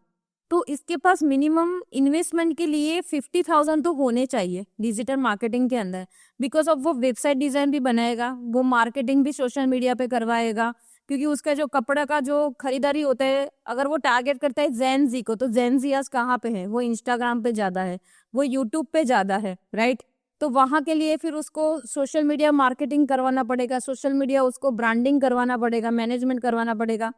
Speaker 2: तो इसके पास मिनिमम इन्वेस्टमेंट के लिए 50,000 तो होने चाहिए डिजिटल मार्केटिंग के अंदर। बिकॉज ऑफ वो वेबसाइट डिजाइन भी बनाएगा, वो मार्केटिंग भी सोशल मीडिया पे करवाएगा, क्योंकि उसका जो कपड़ा का जो खरीदारी होता है, अगर वो टारगेट करता है जेन जी को, तो जेन जी आज कहाँ पे है, वो इंस्टाग्राम पे ज्यादा है, वो यूट्यूब पे ज्यादा है, राइट। तो वहां के लिए फिर उसको सोशल मीडिया मार्केटिंग करवाना पड़ेगा, सोशल मीडिया उसको ब्रांडिंग करवाना पड़ेगा, मैनेजमेंट करवाना पड़ेगा।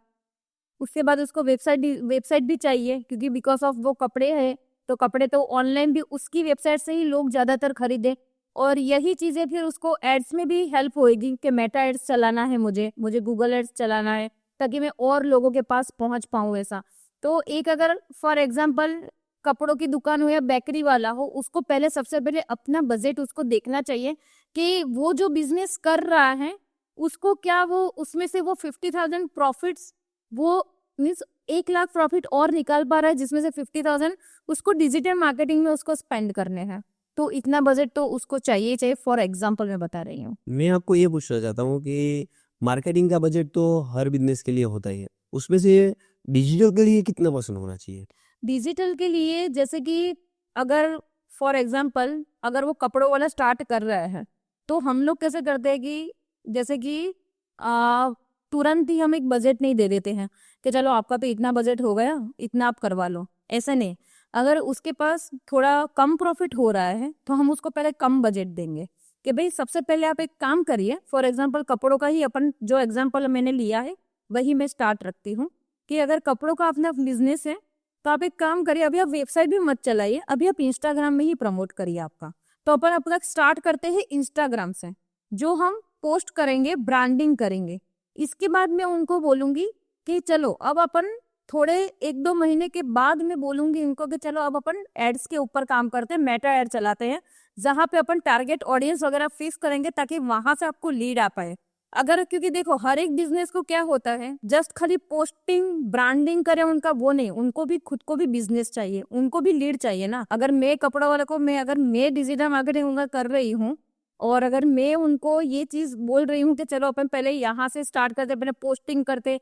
Speaker 2: उसके बाद उसको वेबसाइट भी चाहिए, क्योंकि बिकॉज ऑफ वो कपड़े हैं, तो कपड़े तो ऑनलाइन भी उसकी वेबसाइट से ही लोग ज्यादातर खरीदे। और यही चीजें फिर उसको एड्स में भी हेल्प होएगी कि मेटा एड्स चलाना है, मुझे गूगल एड्स चलाना है, ताकि मैं और लोगों के पास पहुंच पाऊं ऐसा। तो एक अगर फॉर एग्जाम्पल कपड़ों की दुकान हो या बेकरी वाला हो, उसको पहले सबसे पहले अपना बजट उसको देखना चाहिए कि वो जो बिजनेस कर रहा है उसको क्या वो उसमें से वो 50,000 प्रॉफिट्स, वो मीन्स 1 लाख प्रॉफिट और निकाल पा रहा है, जिसमें से 50,000 उसको डिजिटल मार्केटिंग में उसको स्पेंड करने हैं। तो इतना बजट तो उसको चाहिए ही चाहिए, फॉर एग्जाम्पल मैं बता रही हूँ।
Speaker 1: मैं आपको ये पूछना चाहता हूँ कि मार्केटिंग का बजट तो हर बिजनेस के लिए होता ही है, उसमें से डिजिटल के लिए कितना परसेंट होना चाहिए?
Speaker 2: डिजिटल के लिए जैसे कि अगर फॉर एग्जाम्पल अगर वो कपड़ों वाला स्टार्ट कर रहा है, तो हम लोग कैसे करते हैं कि जैसे कि आ, तुरंत ही हम एक बजट नहीं दे देते हैं कि चलो आपका तो इतना बजट हो गया, इतना आप करवा लो, ऐसा नहीं। अगर उसके पास थोड़ा कम प्रॉफिट हो रहा है तो हम उसको पहले कम बजट देंगे कि भाई सबसे पहले आप एक काम करिए। फॉर एग्जाम्पल कपड़ों का ही अपन जो एग्जाम्पल मैंने लिया है वही मैं स्टार्ट रखती हूँ, कि अगर कपड़ों का अपना बिजनेस है तो आप एक काम करिए, अभी आप वेबसाइट भी मत चलाइए, अभी आप इंस्टाग्राम में ही प्रमोट करिए आपका। तो अपन अपना स्टार्ट करते हैं इंस्टाग्राम से, जो हम पोस्ट करेंगे, ब्रांडिंग करेंगे। इसके बाद मैं उनको बोलूंगी कि चलो अब अपन थोड़े 1-2 महीने के बाद मैं बोलूंगी इनको कि चलो अब अपन एड्स के ऊपर काम करते हैं, मेटा एड चलाते हैं, जहां पे अपन टारगेट ऑडियंस वगैरह फिक्स करेंगे ताकि वहां से आपको लीड आ पाए। अगर क्योंकि देखो हर एक बिजनेस को क्या होता है, जस्ट खाली पोस्टिंग ब्रांडिंग करे उनका वो नहीं, उनको भी खुद को भी बिजनेस चाहिए, उनको भी लीड चाहिए ना। अगर मैं कपड़ा वाले को अगर मैं डिजिटल मार्केटिंग उनका कर रही हूँ और अगर मैं उनको ये चीज बोल रही हूँ कि चलो अपन पहले यहाँ से स्टार्ट करते, पहले पोस्टिंग करते,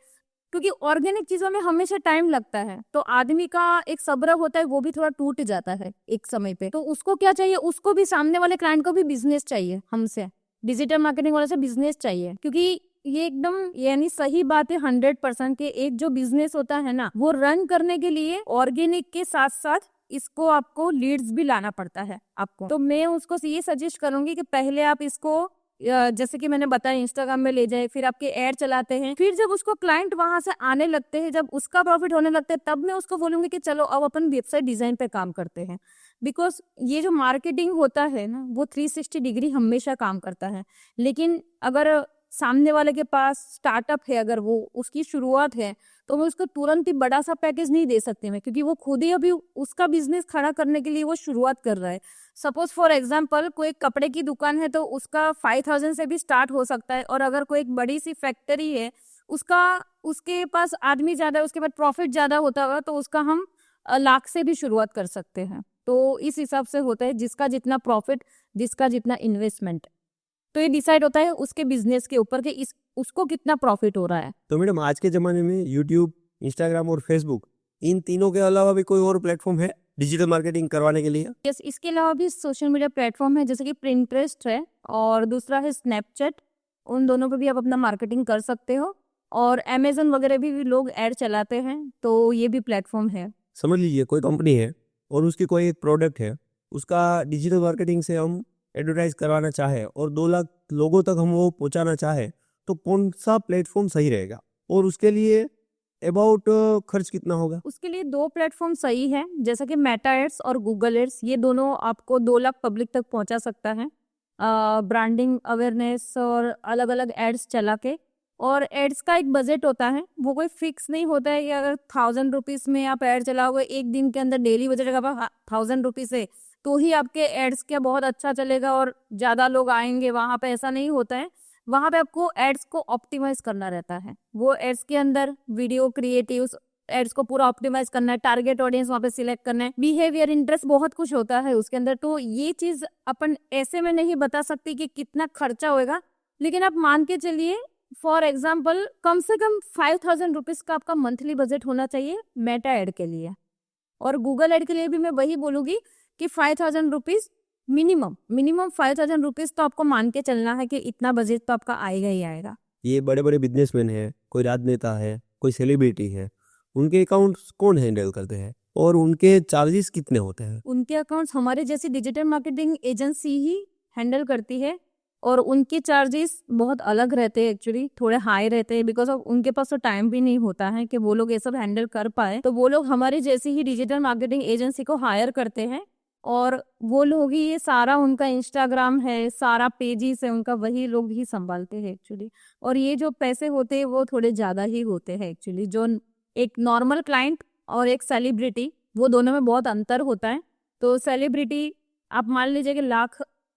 Speaker 2: क्योंकि ऑर्गेनिक चीजों में हमेशा टाइम लगता है, तो आदमी का एक सब्र होता है वो भी थोड़ा टूट जाता है एक समय पे। तो उसको क्या चाहिए, उसको भी सामने वाले क्लाइंट को भी बिजनेस चाहिए, हमसे डिजिटल मार्केटिंग वाले से बिजनेस चाहिए, क्योंकि ये एकदम यानी सही बात है 100% के एक जो बिजनेस होता है ना, वो रन करने के लिए ऑर्गेनिक के साथ साथ इसको आपको लीड्स भी लाना पड़ता है आपको। तो मैं उसको ये सजेस्ट करूंगी कि पहले आप इसको जैसे कि मैंने बताया इंस्टाग्राम में ले जाए, फिर आपके एड चलाते हैं, फिर जब उसको क्लाइंट वहां से आने लगते हैं, जब उसका प्रॉफिट होने लगता है, तब मैं उसको बोलूंगी कि चलो अब अपन वेबसाइट डिजाइन पे काम करते हैं। बिकॉज ये जो मार्केटिंग होता है ना, वो 360 डिग्री हमेशा काम करता है। लेकिन अगर सामने वाले के पास स्टार्टअप है, अगर वो उसकी शुरुआत है, तो मैं उसको तुरंत ही बड़ा सा पैकेज नहीं दे सकती मैं, क्योंकि वो खुद ही अभी उसका बिजनेस खड़ा करने के लिए वो शुरुआत कर रहा है। सपोज फॉर एग्जाम्पल कोई कपड़े की दुकान है तो उसका 5,000 से भी स्टार्ट हो सकता है, और अगर कोई एक बड़ी सी फैक्ट्री है उसका उसके पास आदमी ज्यादा है, उसके बाद प्रॉफिट ज्यादा होता होगा, तो उसका हम लाख से भी शुरुआत कर सकते हैं। तो इस हिसाब से होता है, जिसका जितना प्रॉफिट, जिसका जितना इन्वेस्टमेंट, तो ये डिसाइड होता है उसके बिजनेस के ऊपर कि इस उसको कितना प्रॉफिट हो रहा है।
Speaker 1: तो मैडम आज के ज़माने में यूट्यूब, इंस्टाग्राम और फेसबुक, इन तीनों के अलावा भी कोई और प्लेटफॉर्म है डिजिटल मार्केटिंग करवाने के लिए?
Speaker 2: यस, इसके अलावा भी सोशल मीडिया प्लेटफॉर्म है, जैसे कि प्रिंटरेस्ट है और दूसरा है स्नैपचैट। उन दोनों पे भी आप अपना मार्केटिंग कर सकते हो, और अमेजन वगैरह भी लोग ऐड चलाते हैं, तो ये भी प्लेटफॉर्म है।
Speaker 1: समझ लीजिए कोई कंपनी है और उसकी कोई एक प्रोडक्ट है, उसका डिजिटल मार्केटिंग से हम एडवर्टाइज करवाना चाहे और 2 लाख लोगों तक हम वो पहुंचाना चाहे, तो कौन सा प्लेटफॉर्म सही रहेगा और उसके लिए अबाउट खर्च कितना होगा?
Speaker 2: उसके लिए 2 प्लेटफॉर्म सही है, जैसा कि मेटा एड्स और गूगल एड्स। ये दोनों आपको 2 लाख पब्लिक तक पहुंचा सकता है, ब्रांडिंग अवेयरनेस और अलग अलग एड्स चला के। और एड्स का एक बजट होता है, वो कोई फिक्स नहीं होता है कि अगर 1,000 रुपीज में आप एड चलाओगे, एक दिन के अंदर डेली बजट अगर 1,000 रुपीज से, तो ही आपके एड्स क्या बहुत अच्छा चलेगा और ज्यादा लोग आएंगे वहां पे, ऐसा नहीं होता है। वहां पे आपको एड्स को ऑप्टिमाइज करना रहता है। वो एड्स के अंदर वीडियो क्रिएटिव्स, एड्स को पूरा ऑप्टिमाइज करना है, टारगेट ऑडियंस वहां पे सिलेक्ट करना है, बिहेवियर, इंटरेस्ट, बहुत कुछ होता है उसके अंदर। तो ये चीज अपन ऐसे में नहीं बता सकती कि कितना खर्चा होएगा, लेकिन आप मान के चलिए फॉर एग्जाम्पल कम से कम 5,000 रुपीज का आपका मंथली बजट होना चाहिए मेटा एड के लिए। और गूगल एड के लिए भी मैं वही बोलूंगी कि 5,000 रुपीज मिनिमम 5,000 रुपीज तो आपको मान के चलना है कि इतना बजट तो आपका आएगा ही आएगा।
Speaker 1: ये बड़े बड़े बिजनेसमैन है, कोई राजनेता है, कोई सेलिब्रिटी है, उनके अकाउंट्स कौन हैंडल करते हैं और उनके चार्जेस कितने होते हैं?
Speaker 2: उनके अकाउंट्स हमारे जैसी डिजिटल मार्केटिंग एजेंसी ही हैंडल करती है, और उनके चार्जेस बहुत अलग रहते हैं, एक्चुअली थोड़े हाई रहते हैं, बिकॉज ऑफ उनके पास तो टाइम भी नहीं होता है कि वो लोग ये सब हैंडल कर पाए। तो वो लोग हमारी जैसी ही डिजिटल मार्केटिंग एजेंसी को हायर करते हैं, और वो लोग ही ये सारा, उनका इंस्टाग्राम है, सारा पेजेस है उनका, वही लोग ही संभालते हैं एक्चुअली। और ये जो पैसे होते हैं वो थोड़े ज्यादा ही होते हैं एक्चुअली। जो एक नॉर्मल क्लाइंट और एक सेलिब्रिटी, वो दोनों में बहुत अंतर होता है। तो सेलिब्रिटी आप मान लीजिए कि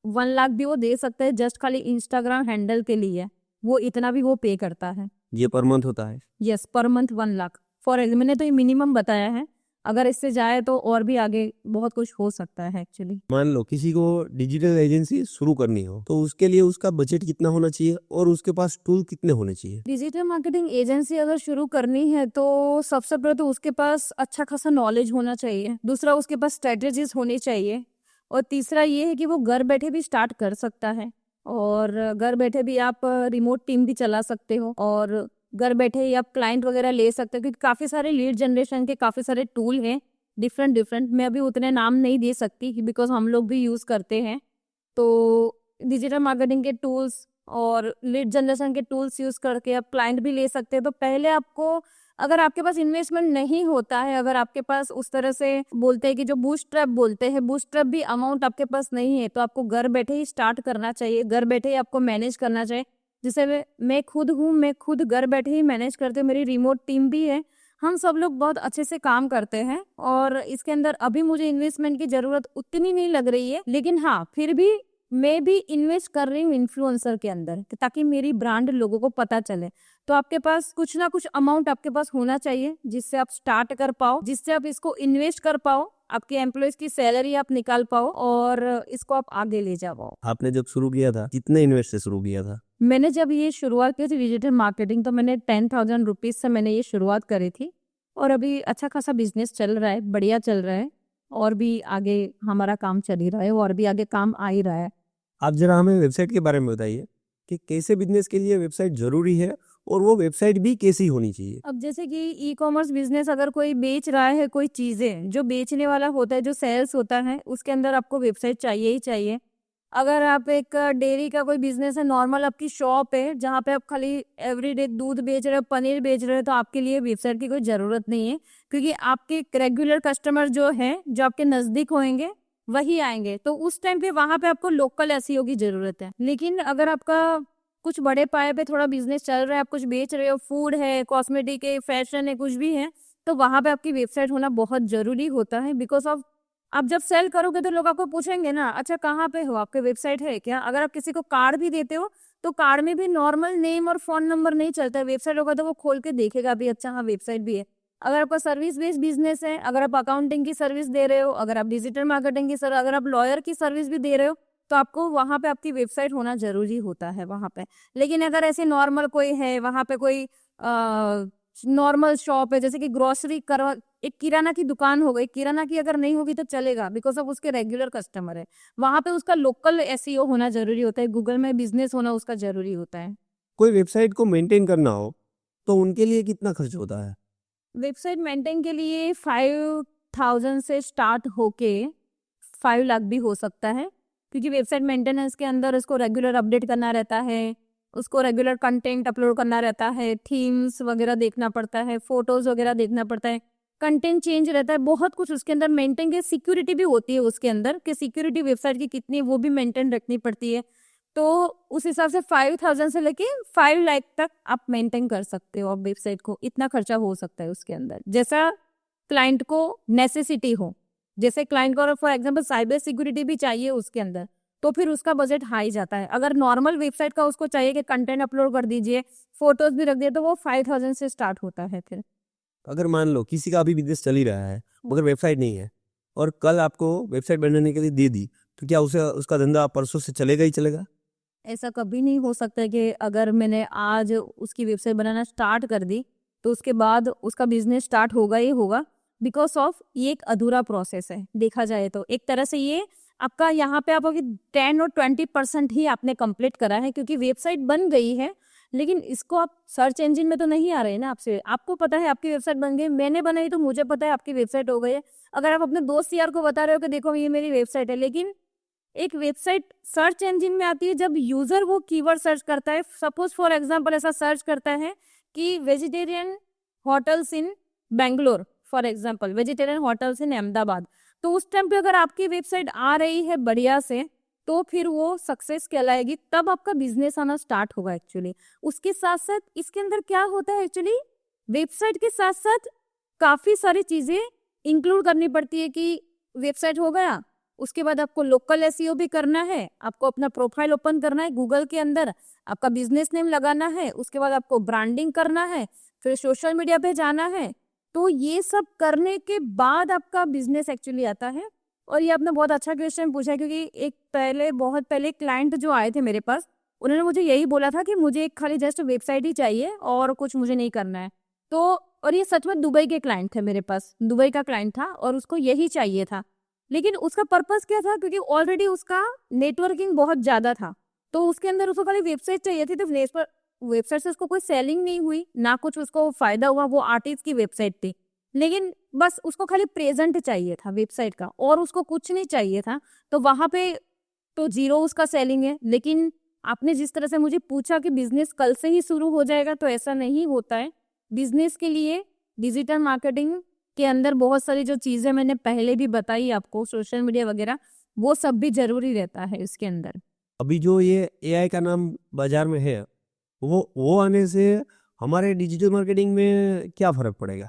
Speaker 2: 1 लाख भी वो दे सकते हैं जस्ट खाली इंस्टाग्राम हैंडल के लिए, वो इतना भी वो पे करता है।
Speaker 1: ये पर मंथ होता है?
Speaker 2: Yes, per month 1 lakh. मैंने तो ये मिनिमम बताया है, अगर इससे जाए तो और भी आगे बहुत कुछ हो सकता है एक्चुअली।
Speaker 1: मान लो किसी को डिजिटल एजेंसी शुरू करनी हो, तो उसके लिए उसका बजट कितना होना चाहिए और उसके पास टूल कितने होने चाहिए?
Speaker 2: डिजिटल मार्केटिंग एजेंसी अगर शुरू करनी है तो सबसे पहले तो उसके पास अच्छा खासा नॉलेज होना चाहिए, दूसरा उसके पास स्ट्रेटेजीज होनी चाहिए, और तीसरा ये है कि वो घर बैठे भी स्टार्ट कर सकता है, और घर बैठे भी आप रिमोट टीम भी चला सकते हो, और घर बैठे ही आप क्लाइंट वगैरह ले सकते हो, क्योंकि काफ़ी सारे लीड जनरेशन के काफ़ी सारे टूल हैं डिफरेंट। मैं अभी उतने नाम नहीं दे सकती बिकॉज हम लोग भी यूज़ करते हैं। तो डिजिटल मार्केटिंग के टूल्स और लीड जनरेशन के टूल्स यूज़ करके आप क्लाइंट भी ले सकते हैं। तो पहले आपको, अगर आपके पास इन्वेस्टमेंट नहीं होता है, अगर आपके पास उस तरह से बोलते हैं कि जो बूस्ट्रैप बोलते हैं, बूस्ट्रैप भी अमाउंट आपके पास नहीं है, तो आपको घर बैठे ही स्टार्ट करना चाहिए, घर बैठे ही आपको मैनेज करना चाहिए। जैसे मैं खुद हूँ, मैं खुद घर बैठे ही मैनेज करती हूँ, मेरी रिमोट टीम भी है, हम सब लोग बहुत अच्छे से काम करते हैं, और इसके अंदर अभी मुझे इन्वेस्टमेंट की जरूरत उतनी नहीं लग रही है, लेकिन हाँ फिर भी मैं भी इन्वेस्ट कर रही हूँ इन्फ्लुएंसर के अंदर, ताकि मेरी ब्रांड लोगों को पता चले। तो आपके पास कुछ ना कुछ अमाउंट आपके पास होना चाहिए जिससे आप स्टार्ट कर पाओ, जिससे आप इसको इन्वेस्ट कर पाओ, आपके एम्प्लॉयज की सैलरी आप निकाल पाओ और इसको आप आगे ले जाओ।
Speaker 1: आपने जब शुरू किया था कितने इन्वेस्ट से शुरू किया था?
Speaker 2: मैंने जब ये शुरुआत की थी डिजिटल मार्केटिंग, तो मैंने 10,000 रुपीज से मैंने ये शुरुआत करी थी, और अभी अच्छा खासा बिजनेस चल रहा है, बढ़िया चल रहा है, और भी आगे हमारा काम चल ही रहा है, और भी आगे काम आ ही रहा है।
Speaker 1: आप जरा हमें वेबसाइट के बारे में बताइए कि कैसे बिजनेस के लिए वेबसाइट जरूरी है और वो वेबसाइट भी कैसी होनी चाहिए?
Speaker 2: अब जैसे कि ई कॉमर्स बिजनेस अगर कोई बेच रहा है, कोई चीजें, जो बेचने वाला होता है, जो सेल्स होता है, उसके अंदर आपको वेबसाइट चाहिए ही चाहिए। अगर आप एक डेयरी का कोई बिजनेस है, नॉर्मल आपकी शॉप है जहाँ पे आप खाली एवरीडे दूध बेच रहे हो, पनीर बेच रहे हो, तो आपके लिए वेबसाइट की कोई ज़रूरत नहीं है, क्योंकि आपके रेगुलर कस्टमर जो है, जो आपके नज़दीक होंगे, वही आएंगे। तो उस टाइम पे वहाँ पे आपको लोकल एसईओ की ज़रूरत है। लेकिन अगर आपका कुछ बड़े पाए पे थोड़ा बिजनेस चल रहा है, आप कुछ बेच रहे हो, फूड है, कॉस्मेटिक है, फैशन है, कुछ भी है, तो वहाँ पे आपकी वेबसाइट होना बहुत ज़रूरी होता है। बिकॉज़ ऑफ आप जब सेल करोगे तो लोग आपको पूछेंगे ना, अच्छा कहाँ पे हो, आपकी वेबसाइट है क्या? अगर आप किसी को कार्ड भी देते हो, तो कार्ड में भी नॉर्मल नेम और फ़ोन नंबर नहीं चलता है, वेबसाइट होगा तो वो खोल के देखेगा भी, अच्छा हाँ, वेबसाइट भी है। अगर आपका सर्विस बेस्ड बिज़नेस है, अगर आप अकाउंटिंग की सर्विस दे रहे हो, अगर आप डिजिटल मार्केटिंग की अगर आप लॉयर की सर्विस भी दे रहे हो, तो आपको वहाँ पे आपकी वेबसाइट होना ज़रूरी होता है वहाँ पे। लेकिन अगर ऐसे नॉर्मल कोई है, वहाँ पे कोई नॉर्मल शॉप है, जैसे कि ग्रोसरी करवा, एक किराना की दुकान हो गई, किराना की अगर नहीं होगी तो चलेगा, बिकॉज़ ऑफ उसके रेगुलर कस्टमर है। वहाँ पे उसका लोकल एसईओ होना ज़रूरी होता है, गूगल में बिज़नेस होना उसका ज़रूरी होता है।
Speaker 1: कोई वेबसाइट को मेंटेन करना हो तो उनके लिए कितना खर्च होता है?
Speaker 2: वेबसाइट मेंटेन के लिए 5000 से स्टार्ट होके 5 लाख भी हो सकता है, क्योंकि वेबसाइट मेंटेनेंस के अंदर उसको रेगुलर अपडेट करना रहता है, उसको रेगुलर कंटेंट अपलोड करना रहता है, थीम्स वगैरह देखना पड़ता है, फोटोज वगैरह देखना पड़ता है, कंटेंट चेंज रहता है, बहुत कुछ उसके अंदर मेंटेन की सिक्योरिटी भी होती है उसके अंदर, कि सिक्योरिटी वेबसाइट की कितनी है वो भी मेंटेन रखनी पड़ती है। तो उस हिसाब से 5000 से लेके 5 लाख तक आप मेंटेन कर सकते हो आप वेबसाइट को, इतना खर्चा हो सकता है उसके अंदर, जैसा क्लाइंट को नेसेसिटी हो। जैसे क्लाइंट को फॉर एग्जांपल साइबर सिक्योरिटी भी चाहिए उसके अंदर, तो फिर उसका बजट हाई जाता है। अगर नॉर्मल वेबसाइट का उसको चाहिए कि कंटेंट अपलोड कर दीजिए, फोटोज भी रख दिए, तो वो 5000 से स्टार्ट होता है फिर।
Speaker 1: अगर मान लो किसी का अभी बिज़नेस चल ही रहा है, मगर वेबसाइट नहीं है और कल आपको वेबसाइट बनाने के लिए दे दी, तो क्या उसे उसका धंधा परसों से चलेगा ही चलेगा?
Speaker 2: ऐसा कभी नहीं हो सकता कि अगर मैंने आज उसकी वेबसाइट बनाना स्टार्ट कर दी तो उसके बाद उसका बिजनेस स्टार्ट होगा ही होगा, बिकॉज ऑफ ये एक अधूरा प्रोसेस है। देखा जाए तो एक तरह से ये आपका यहाँ पे आप अभी 10 और 20% ही आपने कंप्लीट करा है, क्योंकि वेबसाइट बन गई है, लेकिन इसको आप सर्च इंजन में तो नहीं आ रहे हैं ना। आपसे आपको पता है आपकी वेबसाइट बन गई, मैंने बनाई तो मुझे पता है आपकी वेबसाइट हो गई है। अगर आप अपने दोस्त यार को बता रहे हो कि देखो ये मेरी वेबसाइट है, लेकिन एक वेबसाइट सर्च इंजन में आती है जब यूजर वो कीवर्ड सर्च करता है। सपोज फॉर एग्जांपल ऐसा सर्च करता है कि vegetarian hotels in Bangalore, for example vegetarian hotels in Ahmedabad, तो उस टाइम पे अगर आपकी वेबसाइट आ रही है बढ़िया से, तो फिर वो सक्सेस कहलाएगी, तब आपका बिजनेस आना स्टार्ट होगा एक्चुअली। उसके साथ साथ इसके अंदर क्या होता है एक्चुअली, वेबसाइट के साथ साथ काफी सारी चीजें इंक्लूड करनी पड़ती है। कि वेबसाइट हो गया, उसके बाद आपको लोकल एसईओ भी करना है, आपको अपना प्रोफाइल ओपन करना है गूगल के अंदर, आपका बिजनेस नेम लगाना है, उसके बाद आपको ब्रांडिंग करना है, फिर सोशल मीडिया पे जाना है। तो ये सब करने के बाद आपका बिजनेस एक्चुअली आता है। और ये आपने बहुत अच्छा क्वेश्चन पूछा है, क्योंकि एक बहुत पहले क्लाइंट जो आए थे मेरे पास, उन्होंने मुझे यही बोला था कि मुझे एक खाली जस्ट वेबसाइट ही चाहिए और कुछ मुझे नहीं करना है। तो और ये सच में दुबई के क्लाइंट थे मेरे पास, दुबई का क्लाइंट था और उसको यही चाहिए था। लेकिन उसका पर्पस क्या था, क्योंकि ऑलरेडी उसका नेटवर्किंग बहुत ज्यादा था, तो उसके अंदर उसको खाली वेबसाइट चाहिए थी। तो वेबसाइट से उसको कोई सेलिंग नहीं हुई, ना कुछ उसको फायदा हुआ, वो आर्टिस्ट की वेबसाइट थी। लेकिन बस उसको खाली प्रेजेंट चाहिए था वेबसाइट का, और उसको कुछ नहीं चाहिए था। तो वहां पे तो जीरो उसका सेलिंग है। लेकिन आपने जिस तरह से मुझे पूछा कि बिजनेस कल से ही शुरू हो जाएगा, तो ऐसा नहीं होता है। बिजनेस के लिए डिजिटल मार्केटिंग के अंदर बहुत सारी जो चीजें मैंने पहले भी बताई आपको, सोशल मीडिया वगैरह, वो सब भी जरूरी रहता है इसके अंदर।
Speaker 1: अभी जो ये एआई का नाम बाजार में है, वो आने से हमारे डिजिटल मार्केटिंग में क्या फ़र्क पड़ेगा?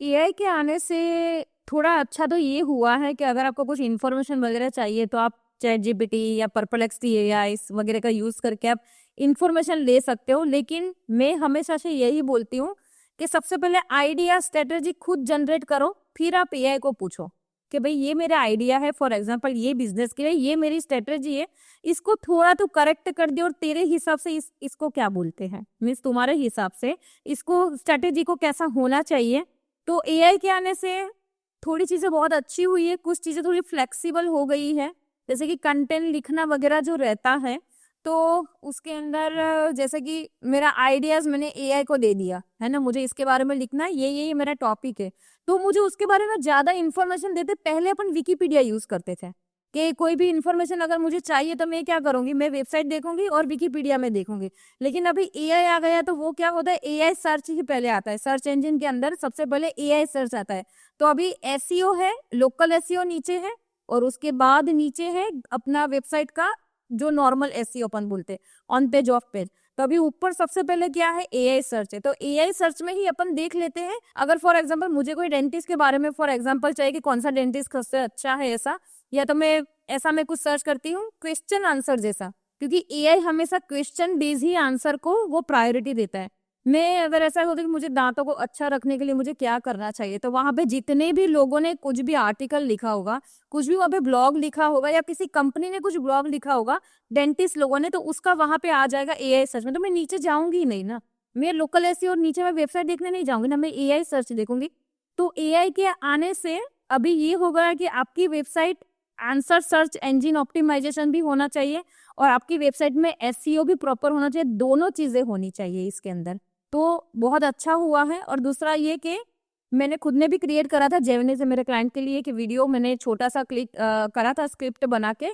Speaker 2: एआई के आने से थोड़ा अच्छा तो ये हुआ है कि अगर आपको कुछ इन्फॉर्मेशन वगैरह चाहिए, तो आप चैट जीपीटी या परप्लेक्सिटी एआई वगैरह का यूज करके आप इन्फॉर्मेशन ले सकते हो। लेकिन मैं हमेशा से यही बोलती हूँ कि सबसे पहले आइडिया स्ट्रेटेजी खुद जनरेट करो, फिर आप एआई को पूछो कि भाई ये मेरा आइडिया है, फॉर एग्जांपल ये बिजनेस के लिए ये मेरी स्ट्रेटेजी है, इसको थोड़ा तो करेक्ट कर दे, और तेरे हिसाब से इसको क्या बोलते हैं, मीन्स तुम्हारे हिसाब से इसको स्ट्रेटेजी को कैसा होना चाहिए। तो एआई के आने से थोड़ी चीजें बहुत अच्छी हुई है, कुछ चीजें थोड़ी फ्लेक्सिबल हो गई है। जैसे कि कंटेंट लिखना वगैरह जो रहता है, तो उसके अंदर जैसे कि मेरा आइडियाज मैंने एआई को दे दिया है ना, मुझे इसके बारे में लिखना है, ये मेरा टॉपिक है, तो मुझे उसके बारे में ज्यादा इन्फॉर्मेशन देते। पहले अपन विकिपीडिया यूज करते थे कि कोई भी इन्फॉर्मेशन अगर मुझे चाहिए तो मैं क्या करूंगी, मैं वेबसाइट देखूंगी और विकिपीडिया में देखूंगी। लेकिन अभी एआई आ गया, तो वो क्या होता है, एआई सर्च ही पहले आता है, सर्च इंजन के अंदर सबसे पहले एआई सर्च आता है। तो अभी एसईओ है, लोकल एसईओ नीचे है, और उसके बाद नीचे है अपना वेबसाइट का जो नॉर्मल एसईओ अपन बोलते हैं, ऑन पेज ऑफ पेज। तो अभी ऊपर सबसे पहले क्या है, एआई सर्च है। तो एआई सर्च में ही अपन देख लेते हैं, अगर फॉर एग्जांपल मुझे कोई डेंटिस्ट के बारे में फॉर एग्जांपल चाहिए कि कौन सा डेंटिस्ट सबसे अच्छा है ऐसा, या तो मैं कुछ सर्च करती हूँ क्वेश्चन आंसर जैसा, क्योंकि एआई हमेशा क्वेश्चन बेस्ड ही आंसर को वो प्रायोरिटी देता है। मैं अगर ऐसा होता है कि मुझे दांतों को अच्छा रखने के लिए मुझे क्या करना चाहिए, तो वहां पे जितने भी लोगों ने कुछ भी आर्टिकल लिखा होगा, कुछ भी वहां पे ब्लॉग लिखा होगा, या किसी कंपनी ने कुछ ब्लॉग लिखा होगा डेंटिस्ट लोगों ने, तो उसका वहां पे आ जाएगा एआई सर्च में। तो मैं नीचे जाऊंगी ही नहीं ना, मैं लोकल एसईओ और नीचे मैं वेबसाइट देखने नहीं जाऊंगी ना, मैं एआई सर्च देखूंगी। तो एआई के आने से अभी ये होगा कि आपकी website answer search engine optimisation भी होना चाहिए, और आपकी वेबसाइट में एसईओ भी प्रॉपर होना चाहिए, दोनों चीजें होनी चाहिए इसके अंदर। तो बहुत अच्छा हुआ है। और दूसरा ये कि मैंने खुद ने भी क्रिएट करा था जेमिनी से मेरे क्लाइंट के लिए कि वीडियो मैंने छोटा सा क्लिक करा था स्क्रिप्ट बना के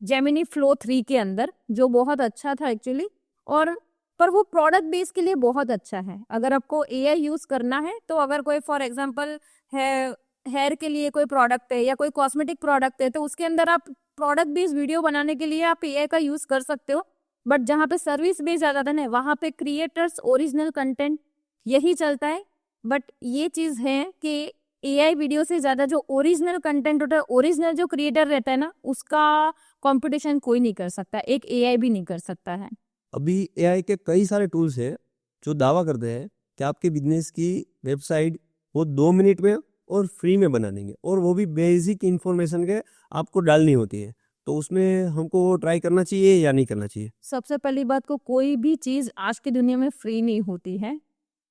Speaker 2: जेमिनी फ्लो 3 के अंदर, जो बहुत अच्छा था एक्चुअली। और पर वो प्रोडक्ट बेस के लिए बहुत अच्छा है। अगर आपको एआई यूज करना है, तो अगर कोई फॉर एग्जांपल है हेयर के लिए कोई प्रोडक्ट है या कोई कॉस्मेटिक प्रोडक्ट है, तो उसके अंदर आप प्रोडक्ट बेस्ड वीडियो बनाने के लिए आप एआई का यूज कर सकते हो। बट जहाँ पे सर्विस बेस्ड ज्यादा था ना, वहाँ पे क्रिएटर्स ओरिजिनल कंटेंट यही चलता है। बट ये चीज है कि एआई वीडियो से ज्यादा जो ओरिजिनल कंटेंट होता है, ओरिजिनल जो क्रिएटर रहता है ना, उसका कंपटीशन कोई नहीं कर सकता, एक एआई भी नहीं कर सकता है।
Speaker 1: अभी एआई के कई सारे टूल्स हैं जो दावा करते हैं कि आपके बिजनेस की वेबसाइट वो 2 मिनट में और फ्री में बना देंगे, और वो भी बेसिक इन्फॉर्मेशन के आपको डालनी होती है। तो उसमें हमको ट्राई करना चाहिए या नहीं करना चाहिए?
Speaker 2: सबसे पहली बात को, कोई भी चीज आज की दुनिया में फ्री नहीं होती है,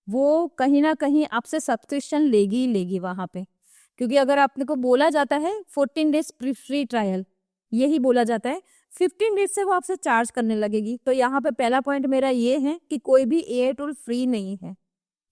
Speaker 2: वो कहीं ना कहीं आपसे सब्सक्रिप्शन लेगी ही लेगी वहां पे। क्योंकि अगर आपने को बोला जाता है 14 डेज फ्री ट्रायल, यही बोला जाता है, 15 डेज से वो आपसे चार्ज करने लगेगी। तो यहाँ पे पहला पॉइंट मेरा ये है कि कोई भी एआई टूल फ्री नहीं है।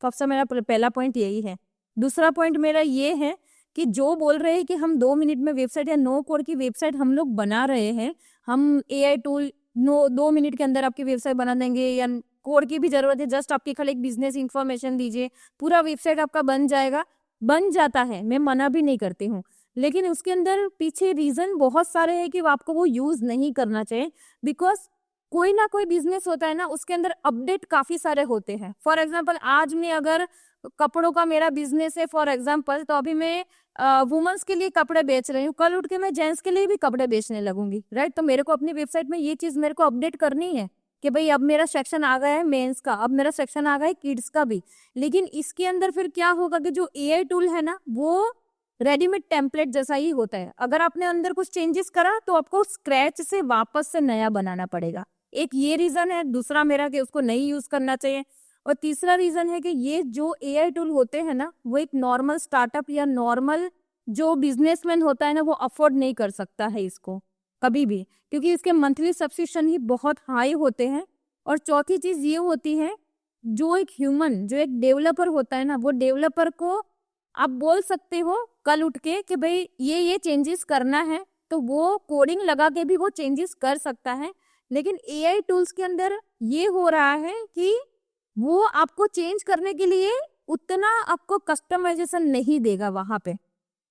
Speaker 2: सबसे मेरा पहला पॉइंट यही है। दूसरा पॉइंट मेरा ये है कि जो बोल रहे हैं कि हम 2 मिनट में वेबसाइट या नो कोड की वेबसाइट हम लोग बना रहे हैं, हम एआई टूल 2 मिनट के अंदर आपकी वेबसाइट बना देंगे, या कोड की भी जरूरत है, जस्ट आपकी खाली एक बिजनेस इंफॉर्मेशन दीजिए, पूरा वेबसाइट आपका बन जाएगा। बन जाता है, मैं मना भी नहीं करती हूँ, लेकिन उसके अंदर पीछे रीजन बहुत सारे हैं कि आपको वो यूज नहीं करना चाहिए। बिकॉज कोई ना कोई बिजनेस होता है ना, उसके अंदर अपडेट काफी सारे होते हैं। फॉर एग्जाम्पल आज मैं अगर कपड़ों का मेरा बिजनेस है फॉर एग्जाम्पल, तो अभी मैं वुमेन्स के लिए कपड़े बेच रही हूँ, कल उठ के मैं जेंट्स के लिए भी कपड़े बेचने लगूंगी, राइट। तो मेरे को अपनी वेबसाइट में ये चीज मेरे को अपडेट करनी है कि भाई अब मेरा सेक्शन आ गया है मेंस का, अब मेरा सेक्शन आ गया है किड्स का भी। लेकिन इसके अंदर फिर क्या होगा कि जो एआई टूल है ना, वो रेडीमेड टेम्पलेट जैसा ही होता है। अगर आपने अंदर कुछ चेंजेस करा, तो आपको स्क्रैच से वापस से नया बनाना पड़ेगा। एक ये रीजन है। दूसरा मेरा कि उसको नहीं यूज करना चाहिए। और तीसरा रीजन है कि ये जो एआई टूल होते हैं ना, वो एक नॉर्मल स्टार्टअप या नॉर्मल जो बिजनेसमैन होता है ना, वो अफोर्ड नहीं कर सकता है इसको कभी भी, क्योंकि इसके मंथली सब्सक्रिप्शन ही बहुत हाई होते हैं। और चौथी चीज ये होती है, जो एक ह्यूमन, जो एक डेवलपर होता है ना, वो डेवलपर को आप बोल सकते हो कल उठ के कि भाई ये चेंजेस करना है, तो वो कोडिंग लगा के भी वो चेंजेस कर सकता है। लेकिन एआई टूल्स के अंदर ये हो रहा है कि वो आपको चेंज करने के लिए उतना आपको कस्टमाइजेशन नहीं देगा वहां पे।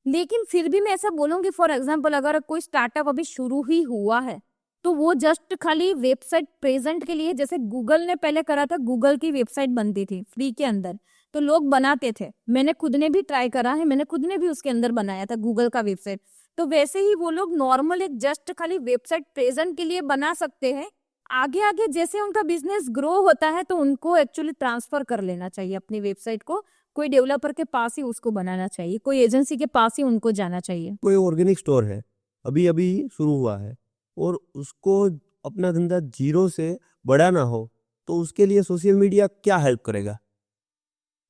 Speaker 2: लेकिन फिर भी मैं ऐसा बोलूंगी, फॉर एग्जांपल अगर कोई स्टार्टअप अभी शुरू ही हुआ है, तो वो जस्ट खाली वेबसाइट प्रेजेंट के लिए, जैसे गूगल ने पहले करा था, गूगल की वेबसाइट बनती थी फ्री के अंदर, तो लोग बनाते थे। मैंने खुद ने भी ट्राई करा है, मैंने खुद ने भी उसके अंदर बनाया था गूगल का वेबसाइट। तो वैसे ही वो लोग नॉर्मल एक जस्ट खाली वेबसाइट प्रेजेंट के लिए बना सकते हैं। आगे आगे जैसे उनका बिजनेस ग्रो होता है, तो उनको एक्चुअली ट्रांसफर कर लेना चाहिए अपनी वेबसाइट को, कोई डेवलपर के पास ही उसको बनाना चाहिए, कोई एजेंसी के पास ही उनको जाना चाहिए।
Speaker 1: कोई ऑर्गेनिक स्टोर है, अभी अभी शुरू हुआ है, और उसको अपना धंधा जीरो से बढ़ाना हो, तो उसके लिए सोशल मीडिया क्या हेल्प करेगा?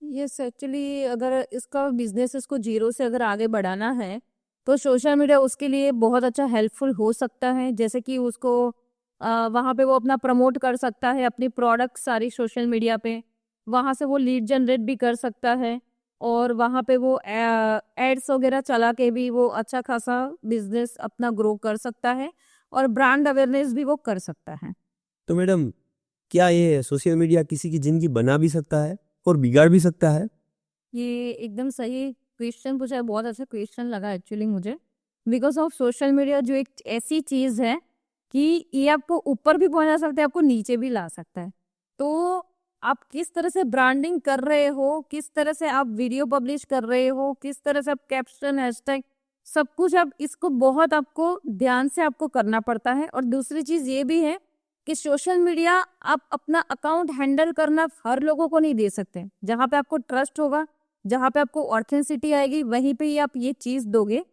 Speaker 2: यस, एक्चुअली अगर इसका बिजनेस इसको जीरो से अगर आगे बढ़ाना है, तो सोशल मीडिया उसके लिए बहुत अच्छा हेल्पफुल हो सकता है। जैसे कि उसको वहाँ पे वो अपना प्रमोट कर सकता है अपनी प्रोडक्ट सारी सोशल मीडिया पे, वहाँ से वो लीड जनरेट भी कर सकता है, और वहाँ पे वो एड्स वगैरह चला के भी वो अच्छा खासा बिजनेस अपना ग्रो कर सकता है, और ब्रांड अवेयरनेस भी वो कर सकता है।
Speaker 1: तो मैडम, क्या ये सोशल मीडिया किसी की जिंदगी बना भी सकता है और बिगाड़ भी सकता है?
Speaker 2: ये एकदम सही क्वेश्चन पूछा है, बहुत अच्छा क्वेश्चन लगा एक्चुअली मुझे। बिकॉज ऑफ सोशल मीडिया जो एक ऐसी चीज है कि ये आपको ऊपर भी पहुंचा सकता है, आपको नीचे भी ला सकता है। तो आप किस तरह से ब्रांडिंग कर रहे हो, किस तरह से आप वीडियो पब्लिश कर रहे हो, किस तरह से आप कैप्शन, हैशटैग, सब कुछ आप इसको बहुत आपको ध्यान से आपको करना पड़ता है। और दूसरी चीज ये भी है कि सोशल मीडिया आप अपना अकाउंट हैंडल करना हर लोगों को नहीं दे सकते। जहाँ पे आपको ट्रस्ट होगा, जहाँ पे आपको ऑथेंटिसिटी आएगी, वहीं पे ही आप ये चीज दोगे।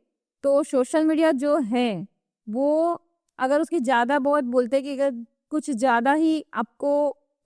Speaker 2: तो सोशल मीडिया जो है वो अगर उसकी ज़्यादा बहुत बोलते हैं कि अगर कुछ ज़्यादा ही आपको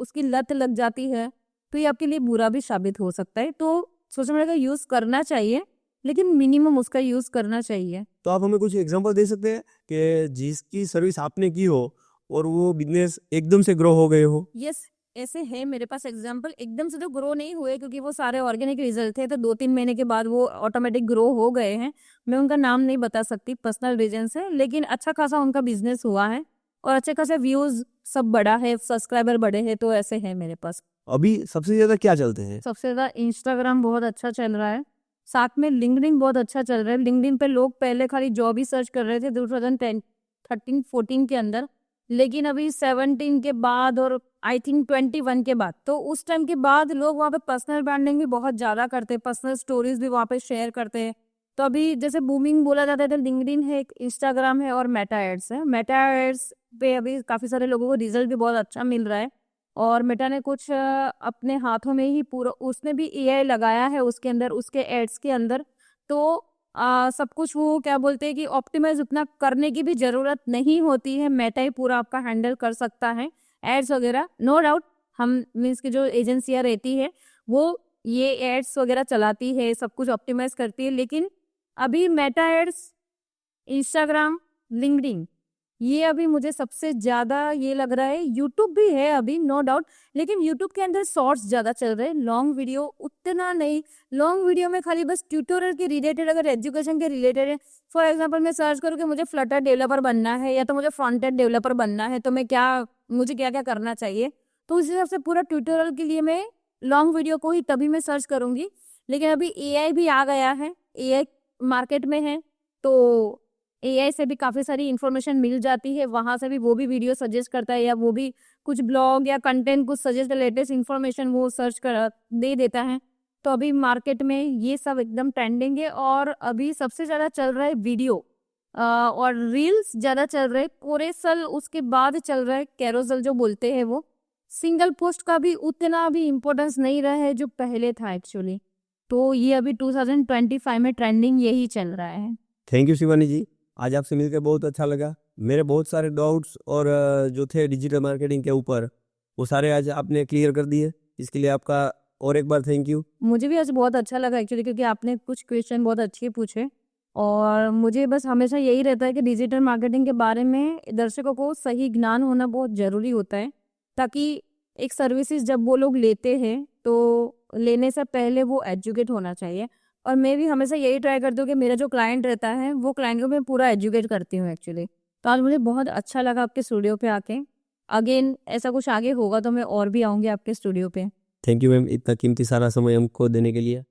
Speaker 2: उसकी लत लग जाती है तो ये आपके लिए बुरा भी साबित हो सकता है। तो सोशल मीडिया का यूज़ करना चाहिए, लेकिन मिनिमम उसका यूज़ करना चाहिए।
Speaker 1: तो आप हमें कुछ एग्जांपल दे सकते हैं कि जिसकी सर्विस आपने की हो और वो बिजनेस एकदम से ग्रो हो गए हो?
Speaker 2: यस, ऐसे है मेरे पास एग्जाम्पल। एकदम से तो ग्रो नहीं हुए क्योंकि वो सारे ऑर्गेनिक रिजल्ट थे, तो 2-3 महीने के बाद वो ऑटोमेटिक ग्रो हो गए हैं। मैं उनका नाम नहीं बता सकती, पर्सनल रीजन से, लेकिन अच्छा खासा उनका बिजनेस हुआ है और अच्छे खासे व्यूज सब बढ़ा है, सब्सक्राइबर बढ़े हैं। तो ऐसे है मेरे पास।
Speaker 1: अभी सबसे ज्यादा क्या चलते हैं?
Speaker 2: सबसे ज़्यादा इंस्टाग्राम बहुत अच्छा चल रहा है, साथ में लिंक्डइन बहुत अच्छा चल रहा है। लिंक्डइन पे लोग पहले खाली जॉब ही सर्च कर रहे थे 2013-14 के अंदर, लेकिन अभी 17 के बाद और आई थिंक 21 के बाद, तो उस टाइम के बाद लोग वहाँ पे पर्सनल ब्रांडिंग भी बहुत ज़्यादा करते हैं, पर्सनल स्टोरीज भी वहाँ पे शेयर करते हैं। तो अभी जैसे बूमिंग बोला जाता है तो लिंक्डइन है, इंस्टाग्राम है और मेटा एड्स है। मेटा एड्स पे अभी काफ़ी सारे लोगों को रिजल्ट भी बहुत अच्छा मिल रहा है और मेटा ने कुछ अपने हाथों में ही पूरा, उसने भी एआई लगाया है उसके अंदर, उसके एड्स के अंदर। तो सब कुछ वो क्या बोलते हैं कि ऑप्टिमाइज उतना करने की भी ज़रूरत नहीं होती है, मेटा ही पूरा आपका हैंडल कर सकता है एड्स वगैरह। नो डाउट हम मीन्स की जो एजेंसियाँ रहती है वो ये एड्स वगैरह चलाती है, सब कुछ ऑप्टिमाइज करती है, लेकिन अभी मेटा एड्स, इंस्टाग्राम, लिंक्डइन, ये अभी मुझे सबसे ज़्यादा ये लग रहा है। यूट्यूब भी है अभी, नो डाउट, लेकिन यूट्यूब के अंदर शॉर्ट्स ज़्यादा चल रहे हैं, लॉन्ग वीडियो उतना नहीं। लॉन्ग वीडियो में खाली बस ट्यूटोरियल के रिलेटेड, अगर एजुकेशन के रिलेटेड है, फॉर एग्जांपल मैं सर्च करूँ कि मुझे फ्लटर डेवलपर बनना है या तो मुझे फ्रंट एंड डेवलपर बनना है, तो मुझे क्या क्या करना चाहिए, तो उस हिसाब से पूरा ट्यूटोरियल के लिए मैं लॉन्ग वीडियो को ही तभी मैं सर्च करूँगी। लेकिन अभी एआई भी आ गया है, एआई मार्केट में है, तो एआई से भी काफ़ी सारी इन्फॉर्मेशन मिल जाती है, वहाँ से भी वो भी वीडियो सजेस्ट करता है या वो भी कुछ ब्लॉग या कंटेंट कुछ सजेस्ट, लेटेस्ट इन्फॉर्मेशन वो सर्च कर दे देता है। तो अभी मार्केट में ये सब एकदम ट्रेंडिंग है और अभी सबसे ज़्यादा चल रहा है वीडियो और रील्स ज़्यादा चल रहे हैं। कोरेसल उसके बाद चल रहा है, कैरोसल जो बोलते हैं वो। सिंगल पोस्ट का भी उतना भी इम्पोर्टेंस नहीं रहा है जो पहले था एक्चुअली। तो ये अभी 2025 में ट्रेंडिंग यही चल रहा है।
Speaker 1: थैंक यू शिवानी जी, आज आपसे मिलकर बहुत अच्छा लगा। मेरे बहुत सारे डाउट्स और जो थे डिजिटल मार्केटिंग के ऊपर, वो सारे आज आपने क्लियर कर दिए। इसके लिए आपका और एक बार थैंक यू।
Speaker 2: मुझे भी आज बहुत अच्छा लगा एक्चुअली, क्योंकि आपने कुछ क्वेश्चन बहुत अच्छे पूछे और मुझे बस हमेशा यही रहता है कि डिजिटल मार्केटिंग के बारे में दर्शकों को सही ज्ञान होना बहुत ज़रूरी होता है, ताकि एक सर्विसेज जब वो लोग लेते हैं तो लेने से पहले वो एजुकेट होना चाहिए। और मैं भी हमेशा यही ट्राई करती हूँ कि मेरा जो क्लाइंट रहता है वो क्लाइंट को मैं पूरा एजुकेट करती हूँ एक्चुअली। तो आज मुझे बहुत अच्छा लगा आपके स्टूडियो पे आके। अगेन ऐसा कुछ आगे होगा तो मैं और भी आऊँगी आपके स्टूडियो पे।
Speaker 1: थैंक यू मैम, इतना कीमती सारा समय हमको देने के लिए।